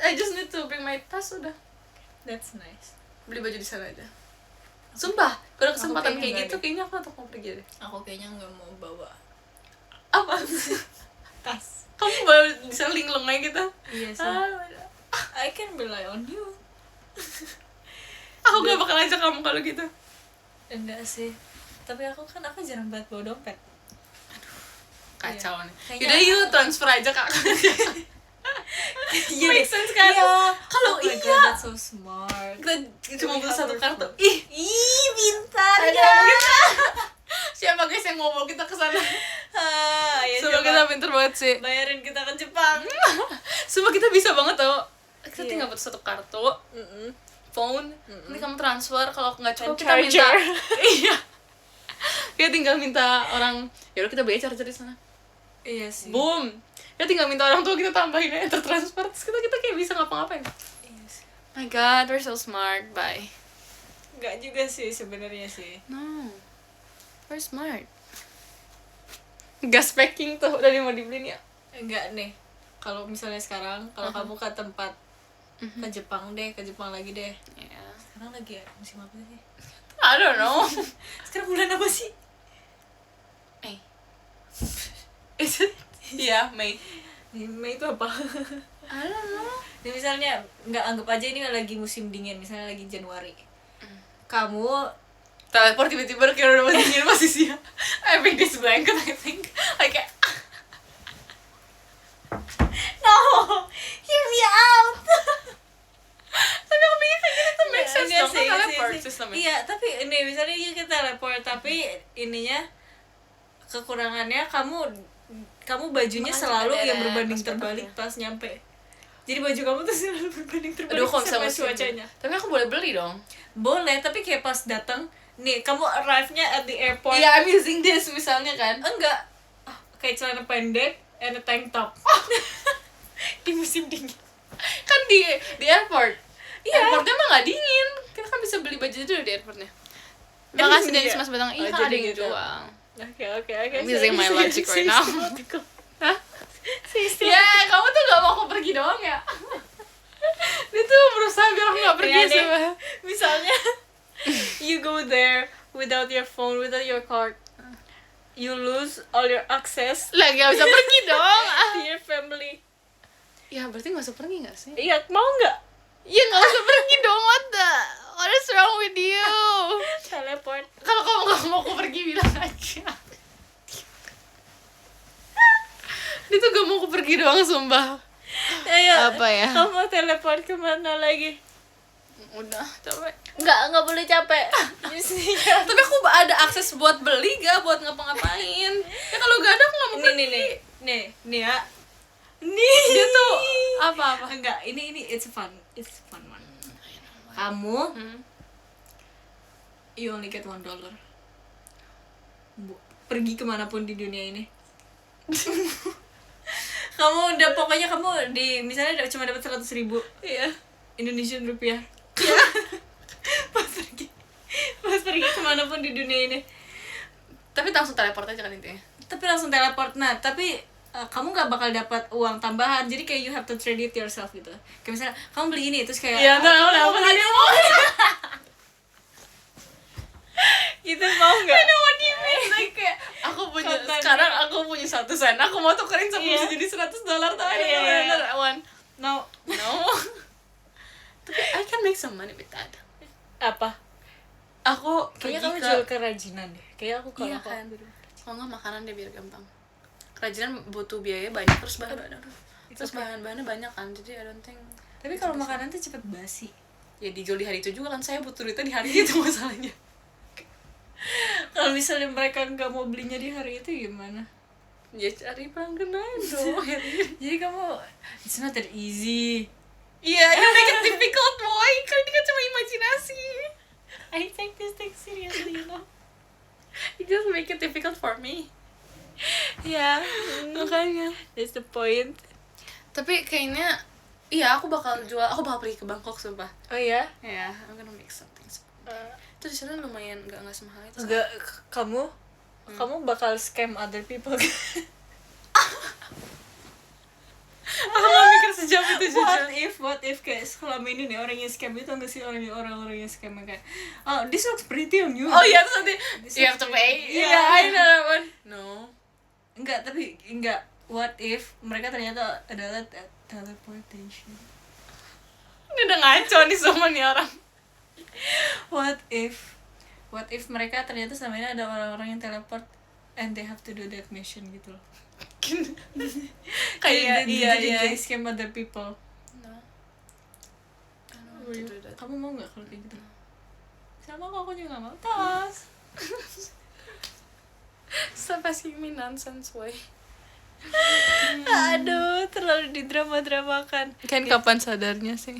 I just need to bring my tas udah. That's nice. Beli baju di sana aja. Sumpah, kalau kesempatan kayaknya kayak nggak gitu kayaknya aku tetap mau pergi deh. Aku kayaknya nggak mau bawa Apa? tas. Kamu baru bisa linglung aja gitu. Iya sih. I can rely on you. Aku gak bakal ajak kamu kalau gitu. Enggak sih. Tapi aku jarang banget bawa dompet. Kacau nih. Kayaknya- Yaudah yuk transfer aja Kak. Iya, Make sense kan? Iya. Kalau Oh my iya. God, that's so smart. Kita cuma We butuh have satu our kartu. phone. Ih, Ih, pintar ada ya. kita. Siapa guys yang mau bawa kita ke sana? Ya Sumpah coba. kita pinter banget sih. Bayarin kita ke Jepang. Sumpah kita bisa banget tau. Kita Iya. tinggal butuh satu kartu, phone, nanti kamu transfer. Kalau nggak cukup And kita minta. charger. Iya. Kita tinggal minta orang. Yaudah kita bayar charger di sana. Iya sih. Boom. Ya tinggal minta orang tua kita tambahin aja tertransfer. Terus kita kayak bisa ngapa-ngapain. Iya sih. My God, we're so smart. Bye. Enggak juga sih sebenarnya sih. No, we're smart. Gas packing tuh udah mau dibeliin ya. Enggak nih. Kalau misalnya sekarang kalau kamu ke tempat ke Jepang lagi deh. Yeah. Sekarang lagi ya musim apa sih? I don't know. Sekarang bulan apa sih? Is it? Yeah, May. Mei itu apa? I don't know. Ini misalnya nggak anggap aja ini lagi musim dingin, misalnya lagi Januari. Kamu Teleport tiba-tiba kayak udah masih dingin posisinya. I bring this blanket, I think. Like, no, hear me out. tapi aku pikir kayak gitu tuh make sense Enggak dong, sih, kan teleport sih. sistemnya. Iya, tapi ini misalnya kita teleport, tapi ininya kekurangannya kamu bajunya Makanya selalu cepet yang deret, berbanding pas terbalik datangnya. pas nyampe. Jadi baju kamu tuh selalu berbanding terbalik Aduh, kok bisa sama musim cuacanya. Tapi aku boleh beli dong. Boleh, tapi kayak pas datang, nih kamu arrive-nya at the airport. Iya, I'm using this misalnya kan. Enggak. Kayak celana pendek and a tank top. Di musim dingin. Kan di airport. Iya. Airportnya mah nggak dingin. Kita kan bisa beli baju dulu di airportnya. Emang Makasih dari iya? Mas Batang. Iya, Oh, kan ada jadi yang gitu. jual. Oke. I'm using my logic right now. Hah? Ya, kamu tuh gak mau aku pergi doang ya? Dia tuh berusaha biar aku gak pergi Iya deh. sama. Misalnya you go there without your phone, without your card, you lose all your access Lah gak bisa pergi dong. to your family. Ya berarti gak usah pergi gak sih? Iya, mau nggak? Ya gak usah pergi dong, what is wrong with you? Teleport. Kalau kamu gak mau aku pergi bilang aja. Dia tuh gak mau aku pergi doang sumpah. Ayo. Apa ya? Kamu mau teleport kemana lagi? Udah, capek. Nggak boleh capek. Isinya. Tapi aku ada akses buat beli gak, buat ngapa-ngapain. Ya kalau gak ada aku gak mau pergi. Nih ya. Nih. Dia tuh apa-apa. Enggak, ini it's fun one. Kamu you only get $1. Pergi kemanapun di dunia ini. Kamu udah pokoknya kamu misalnya cuma dapat 100.000 Iya. Indonesian rupiah. Pas pergi kemanapun di dunia ini. Tapi langsung teleport aja kan intinya. Tapi langsung teleport. Nah, tapi kamu nggak bakal dapat uang tambahan, jadi kayak you have to trade it yourself gitu. Kayak misalnya kamu beli ini terus kayak Iya, tahu kamu ada mau gitu, mau nggak? I know what you mean. Like kayak aku punya sekarang aku punya 1 sen. Aku mau tukerin sama bisa jadi $100 tuh. I want. No. Tapi I can make some money with that. Apa? Aku Kayaknya kamu pergi jual kerajinan deh. Kayak aku kalau Iya aku kan. ambil. Kalau nggak makanan deh biar gampang. Kerajinan butuh biaya banyak terus bahan-bahannya banyak kan. Jadi I don't think. Tapi kalau makanan tuh cepet basi. Ya dijual di hari itu juga kan, saya butuh duitnya di hari itu masalahnya. Kalau misalnya mereka nggak mau belinya di hari itu gimana? Ya cari pelanggan dong. Jadi kamu it's not that easy. Iya, you make it difficult boy. Kan ini kan cuma imajinasi. I take this thing seriously, you know. You just make it difficult for me. Ya, Makanya. that's the point. Tapi kayaknya aku bakal pergi ke Bangkok sumpah. Oh ya? Ya, I'm gonna make something. Itu di sana lumayan nggak semahal itu. Enggak, kamu bakal scam other people. Aku nggak mikir sejam itu jujur. What if kayak selama ini nih orang yang scam itu nggak sih orang-orang yang scam kayak oh this looks pretty on you. Oh iya, terus nanti This you have to looks pay. pretty. Iya, I know that one. No. Enggak, tapi enggak. What if mereka ternyata adalah teleportation? Ini udah ngaco nih semua nih orang. What if mereka ternyata selama ini ada orang-orang yang teleport and they have to do that mission gitu loh. Kayak iya. They scam other people. No. I don't want to do that. Kamu mau nggak kalau kayak gitu? Sama aku juga nggak mau. Tas. Stop asking me nonsense, boy. Aduh, terlalu didrama-dramakan. Kan kapan sadarnya sih?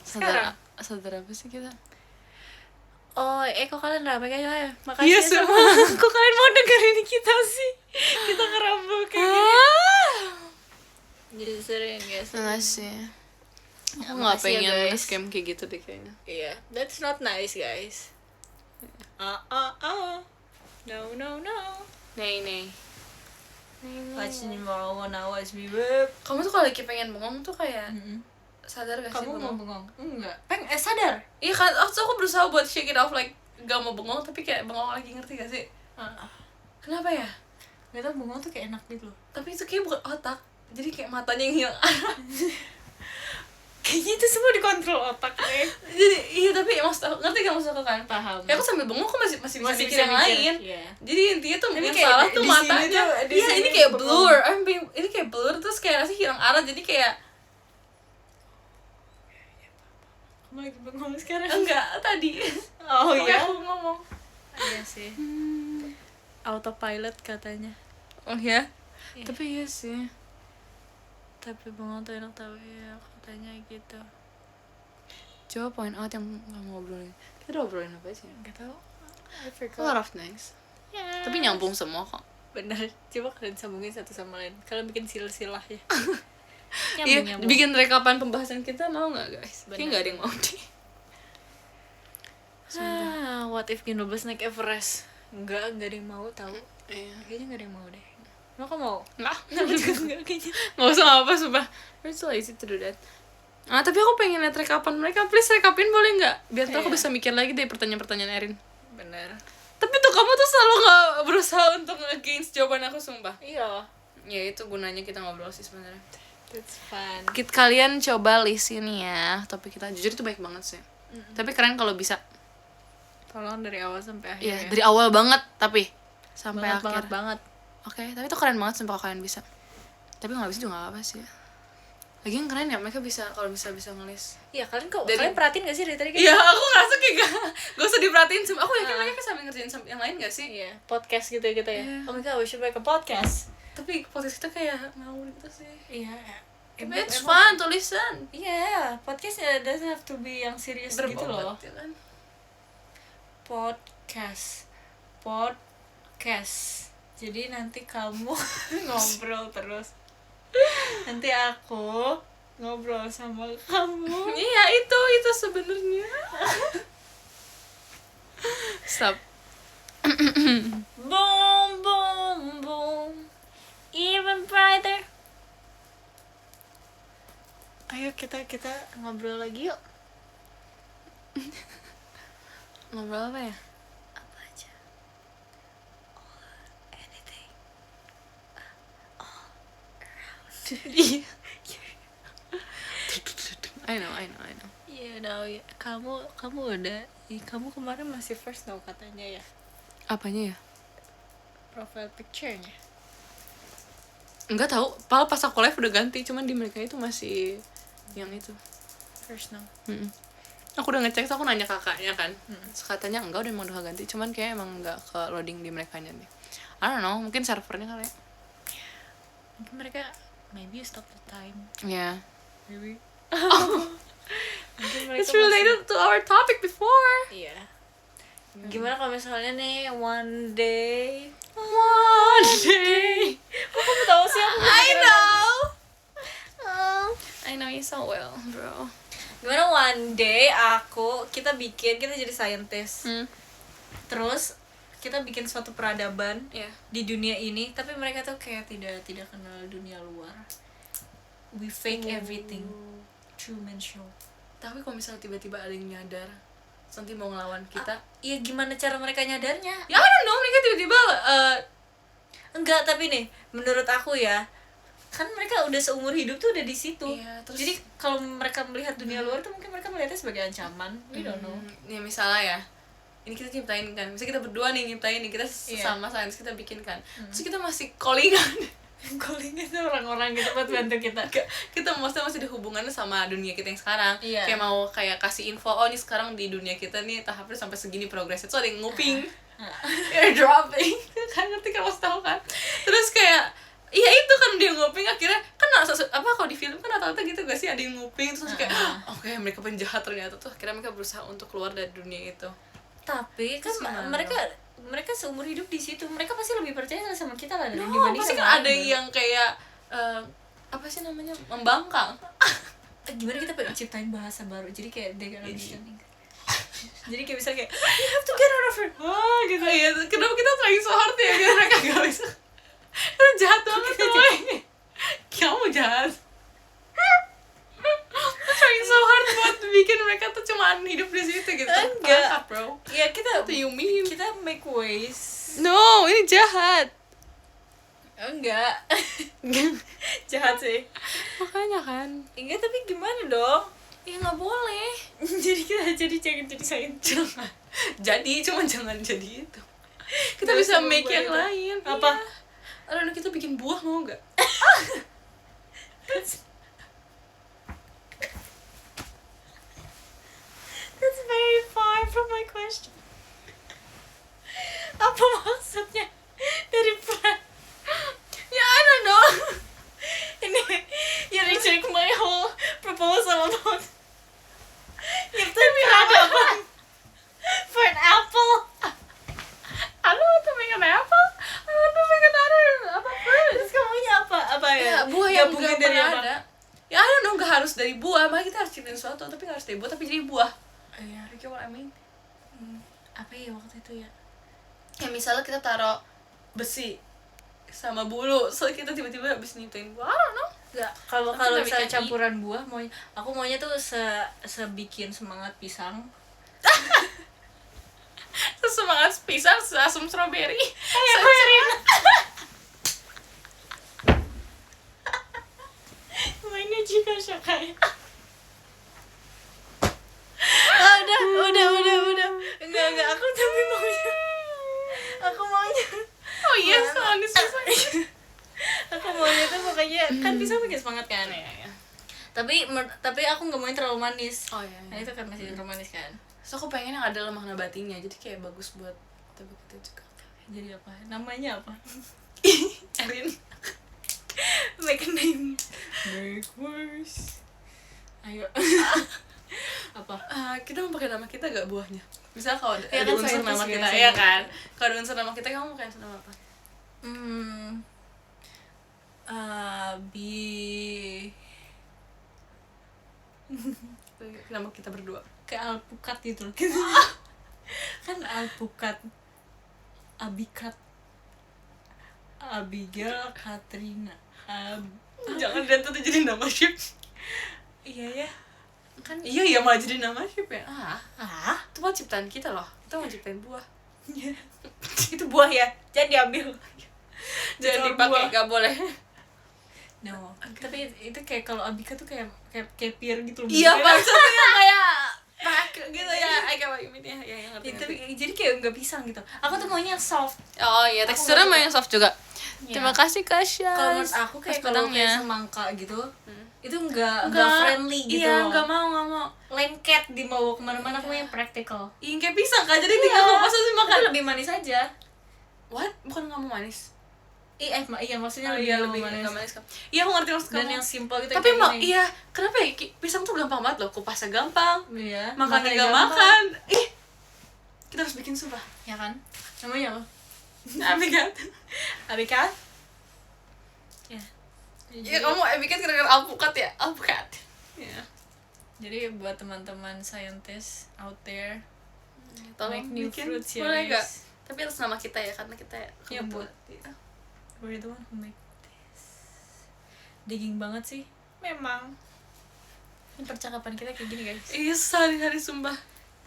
Sekarang? Sadar apa sih kita? Oh, kok kalian rame kayaknya ya? Makasih Iya, ya semua. Kok kalian mau dengerin kita sih? Kita ngerambul kayak gini. Jadi sering guys. Enggak sih. Aku nggak Makasih ya, pengen guys. scam kayak gitu deh kayaknya. Iya, that's not nice guys. No. Nih. mau wanna watch me web. Kamu tuh kalau lagi pengen bengong tuh kayak sadar gak sih Kamu mau bengong? bengong? Enggak. Sadar. Iya kan, aku berusaha buat shake it off like gak mau bengong tapi kayak bengong lagi, ngerti gak sih? Kenapa ya? Gak tau, bengong tuh kayak enak gitu loh. Tapi itu kayak bukan otak, jadi kayak matanya yang hilang. Kayaknya itu semua dikontrol otak deh. Jadi iya, tapi maksud aku, ngerti gak maksud aku kan? Paham. Ya aku sambil bengong aku masih bisa Masih mikir bisa yang mikir, lain. iya. Jadi intinya tuh Tapi yang kayak salah di tuh sini matanya. tuh- di Iya, sini ini kayak bengong. blur. Ini kayak blur terus kayak rasanya hilang arah, jadi kayak Kamu lagi bengong sekarang? enggak tadi. Oh Makanya iya. aku ngomong. Iya sih. Autopilot katanya. Oh ya? Iya. Tapi iya sih. Tapi bengong tuh enak tau ya, katanya gitu. Coba point out yang gak ngobrolin. Kita udah ngobrolin apa sih? Gak tau. I A forgot. lot of nice. Yeah. Tapi nyambung semua kok. Bener. Coba kalian sambungin satu sama lain. Kalian bikin silsilah ya. Iya, bikin rekapan pembahasan kita mau gak guys? Bener. Kayaknya gak ada yang mau deh. What if Ginobus naik Everest? Enggak ada yang mau tahu. Iya. Kayaknya gak ada yang mau deh. Emang kamu mau? Nggak. Aku juga enggak kayaknya. Gak usah apa sumpah. We're so lazy to do that. Tapi aku pengen liat rekapan mereka. Please rekapin boleh gak? Biar tuh aku Iya. bisa mikir lagi deh pertanyaan-pertanyaan Erin. Bener. Tapi tuh kamu tuh selalu gak berusaha untuk against jawaban aku sumpah. Iya. Ya itu gunanya kita ngobrol sih sebenarnya. That's fun. Kalian coba list ini ya topik kita. Jujur itu baik banget sih. Tapi keren kalau bisa. Tolong dari awal sampai akhir Iya, ya. dari awal banget tapi sampai akhir. banget. Oke, tapi itu keren banget sumpah kalian bisa. Tapi nggak bisa juga nggak apa sih. Lagian keren ya mereka bisa kalau bisa ngelis. Iya, kalian Dari- perhatiin gak sih dari tadi? Iya, aku ngerasa kayak gak usah diperhatiin sumpah. Aku yakin mereka sambil ngerjain yang lain gak sih? Iya, podcast gitu ya kita ya. Iya. Oh my god, we should make a podcast. Tapi podcast kita kayak ngawur gitu sih. Iya. Tapi it's fun to listen. Iya, podcast doesn't have to be yang serius gitu loh. Berbobot, ya kan? Podcast. Jadi nanti kamu ngobrol terus. Nanti aku ngobrol sama kamu. Iya, itu sebenarnya. Stop. Boom, boom, boom. Even brighter. Ayo kita ngobrol lagi yuk. Ngobrol apa ya? Apa aja. Anything. Iya. I know. You know, kamu udah, kamu kemarin masih first know katanya ya, Apanya ya? profile picture-nya. Enggak tahu. Padahal pas aku live udah ganti, cuman di mereka itu masih yang itu. First know. Aku udah ngecek, so aku nanya kakaknya kan. Terus katanya enggak, udah emang udah ganti, cuman kayak emang enggak ke loading di mereka nya deh. I don't know, mungkin servernya kali ya. Mungkin mereka maybe you stop the time. Yeah. Maybe. Mungkin mereka It's related to our topic before. Iya. Gimana kalau misalnya nih one day. Kok kamu tahu sih aku I know you so well, bro. Gimana one day kita jadi scientist. Terus kita bikin suatu peradaban Yeah. di dunia ini, tapi mereka tuh kayak tidak kenal dunia luar. We fake everything. Truman Show. Tapi kalau misalnya tiba-tiba ada yang nyadar nanti mau ngelawan kita, Iya, gimana cara mereka nyadarnya? ya I don't know, mereka tiba-tiba Enggak, tapi nih menurut aku ya, kan mereka udah seumur hidup tuh udah di situ. Iya, terus- Jadi kalau mereka melihat dunia luar tuh mungkin mereka melihatnya sebagai ancaman. We don't know. ya misalnya ya, ini kita nyiptain kan, misalnya kita berdua nih nyiptain nih, kita Iya. sama sains kita bikin kan, terus kita masih callingan. Calling itu orang-orang gitu buat bantu kita. Kita maksudnya masih ada hubungannya sama dunia kita yang sekarang. Iya. Kayak mau kayak kasih info, oh ini sekarang di dunia kita nih tahapnya sampai segini progresnya, so ada yang nguping. Airdropping. Kan ngerti kan, maksud tahu kan? Terus kayak iya itu kan dia nguping, akhirnya kan apa kalau di film kan rata-rata gitu gak sih, ada yang nguping terus kayak oke, mereka penjahat ternyata tuh, akhirnya mereka berusaha untuk keluar dari dunia itu. Tapi kan Terus gimana mereka seumur hidup di situ. Mereka pasti lebih percaya sama kita lah No, dibanding pasti sama kan ada lain. yang kayak apa sih namanya, membangkang. Gimana kita pengen ciptain bahasa baru, jadi kayak they gonna understanding. Jadi kayak bisa kayak you have to get out of here. Gitu ya, kenapa kita trying so hard ya biar mereka gak bisa. Itu jahat banget tuh. Kamu jahat. Trying so hard buat bikin mereka tuh cuman hidup di situ gitu. Enggak. Fuck up, bro. Ya kita What do you mean? kita make ways. No, ini jahat. Enggak. Jahat sih. Makanya kan. Enggak, tapi gimana dong? Ya nggak boleh. Jadi kita jangan jadi scientist. Jadi cuman jangan jadi itu. Kita Nggak bisa usah make buat yang itu. lain. Apa? Iya. Aduh, kita bikin buah mau nggak? That's very far from my question. Apa maksudnya dari plant? Ya I don't know. Ini you reject my whole proposal about nyiptain peradaban for an apple. I don't want to make an apple. I want to make another apa fruit. Terus kamunya apa ya? Ya, buah yang Gabungin nggak dari pernah apa? ada. Ya I don't know, nggak harus dari buah. Makanya kita harus ciptain sesuatu, tapi nggak harus dari buah, tapi jadi buah. Iya. You get what I mean? Apa ya waktu itu ya? Ya misalnya kita taruh besi sama bulu, so kita tiba-tiba habis nyiptain buah. I don't know. Enggak, kalau Nanti kita misalnya bikin campuran buah aku maunya tuh sebikin semangat pisang. Terus semangat pisang, asam strawberry. Kayak Berin. Mainnya juga Shakai. Udah. Enggak, aku tapi maunya. Aku maunya. Oh yes, manis pisang. Aku maunya tuh pokoknya kan pisang bikin semangat kan. Ya. Tapi aku nggak mau yang terlalu manis. Oh iya. Nah itu kan masih terlalu manis kan. So aku pengen yang ada lemak nabatinya, jadi kayak bagus buat tubuh kita juga. Jadi apa? Namanya apa? Erin. Make a name. Make worse. Ayo. Apa? Kita mau pakai nama kita gak buahnya? Misal kalau ada, Ya ada kan, unsur scientist nama kita, biasanya ya gitu. kan? Kalau ada unsur nama kita, kamu mau pakai unsur nama apa? Bi Nama kita berdua. kayak alpukat gitu loh. Kan alpukat, abikat, Abigail, Katrina, Jangan dan itu jadi nama ship. iya ya. Kan iya malah jadi nama ship ya. Itu Itu mah ciptaan kita loh. Kita mau ciptain buah. itu buah ya, jangan diambil. Jangan Itu dipakai, buah. nggak boleh. No, tapi itu kayak kalau abika tuh kayak pir gitu loh. Iya, bentuknya. maksudnya kayak pakai gitu ya. I get what you mean ya. Ya, ngerti. Ya, tapi jadi kayak nggak pisang gitu. Aku tuh maunya soft. Oh iya, teksturnya nggak mah yang soft juga. Iya. Terima kasih Kasya. Kalau menurut aku kayak Mas kalau pedangnya. kayak semangka gitu, itu nggak friendly gitu Iya, loh. nggak mau. Lengket dibawa kemana-mana, aku yang practical. Iya, kayak pisang kan, jadi tinggal kok pas makan. Tapi lebih manis aja. What? Bukan nggak mau manis? Iya maksudnya lebih manis. nggak manis kan? Iya, aku ngerti maksud Dan kamu. yang simple gitu. Tapi kayak gini. iya, kenapa ya? Pisang tuh gampang banget loh, kupasnya gampang, Iya. makannya makanya gak gampang. makan. Ih, kita harus bikin sumpah. Ya kan? Namanya apa? Abikat. Abikat? Ya. Ya kamu abikat gara-gara alpukat ya? Alpukat. Ya. Jadi buat teman-teman scientist out there, Tolong make new bikin, fruit boleh series. gak? Tapi atas nama kita ya, karena kita Ya, kebun. we're the one who make this. Digging banget sih. Memang. Ini percakapan kita kayak gini guys. Iya, sehari-hari sumpah.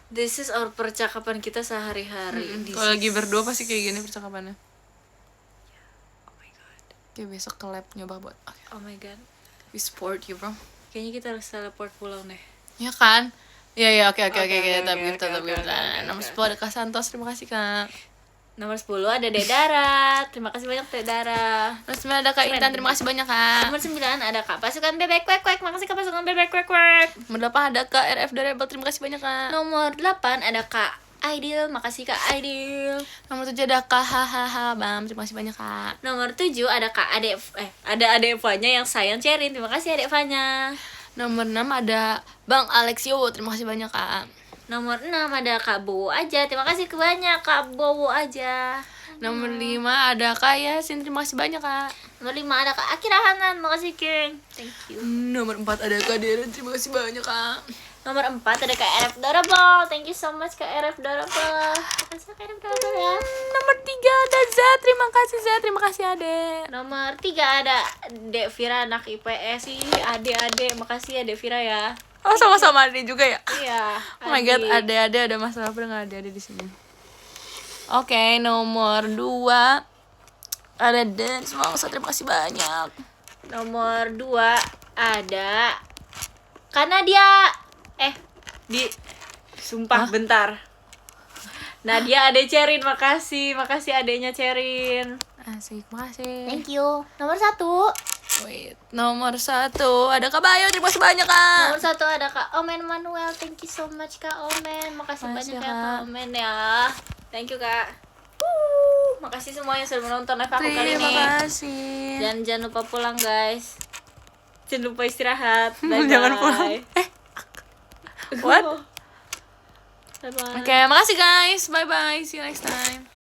This is our percakapan kita sehari-hari. Kalau lagi berdua pasti kayak gini percakapannya. Oh my god. Kayak besok ke lab nyoba buat. Okay. Oh my god. We support you, bro. Kayaknya kita harus teleport pulang deh. Ya kan? Iya, oke. Oke, Tetap oke, gitu, tetap oke, gitu. oke, Nomor oke. 10 ada Kak Santos, terima kasih Kak. Nomor 10 ada Dedara. Terima kasih banyak Dedara. Nomor 9 ada Kak Intan, terima kasih banyak Kak. Nomor 9 ada Kak Pasukan Bebek Kwek Kwek. Makasih Kak Pasukan Bebek Kwek Kwek. Nomor 8 ada Kak RF Durable, terima kasih banyak Kak. Nomor 8 ada Kak Aidil. Makasih Kak Aidil. Nomor 7 ada Kak Hahaha Bam, terima kasih banyak Kak. Nomor 7 ada Kak Ade ada Ade Evanya yang sayang sharing. Terima kasih Ade Evanya. Nomor 6 ada Bang Alexio, terima kasih banyak Kak. Nomor 6 ada Kak Bowo aja. Terima kasih banyak Kak Bowo aja. Nomor 5 ada Kak Yasin, terima kasih banyak Kak. Nomor 5 ada Kak Akira Hanan. Makasih King. Thank you. Nomor 4 ada Kak Deren, terima kasih banyak Kak. Nomor 4 ada Kak RF Dorable. Thank you so much Kak RF Dorable. Makasih Kak RF Dorable ya. Nomor 3 ada Z, terima kasih Z, terima kasih Ade. Nomor 3 ada Dek Vira anak IPS sih. Ade makasih ya Dek Vira ya. Oh, sama-sama Ade juga ya? Iya. Oh my god, Ade ada masalah apa dengan Ade di sini? Oke, nomor 2 ada Den, semangat, terima kasih banyak. Nomor 2 ada karena dia sumpah bentar. Nadia Ade Cerin, makasih adenya Cerin. Asik, makasih. Thank you. Nomor 1. Wait, nomor 1 ada Kak Bayu, terima kasih banyak Kak. Nomor 1 ada Kak Omen Manuel. Thank you so much Kak Omen. Makasih Makasih, banyak ya Kak. Kak Omen ya. Thank you Kak. Makasih semua yang sudah menonton live aku kali Terima ini. kasih. Dan jangan lupa pulang guys. Jangan lupa istirahat. Bye bye. Jangan pulang. What? Bye bye. Oke, makasih guys. Bye bye. See you next time.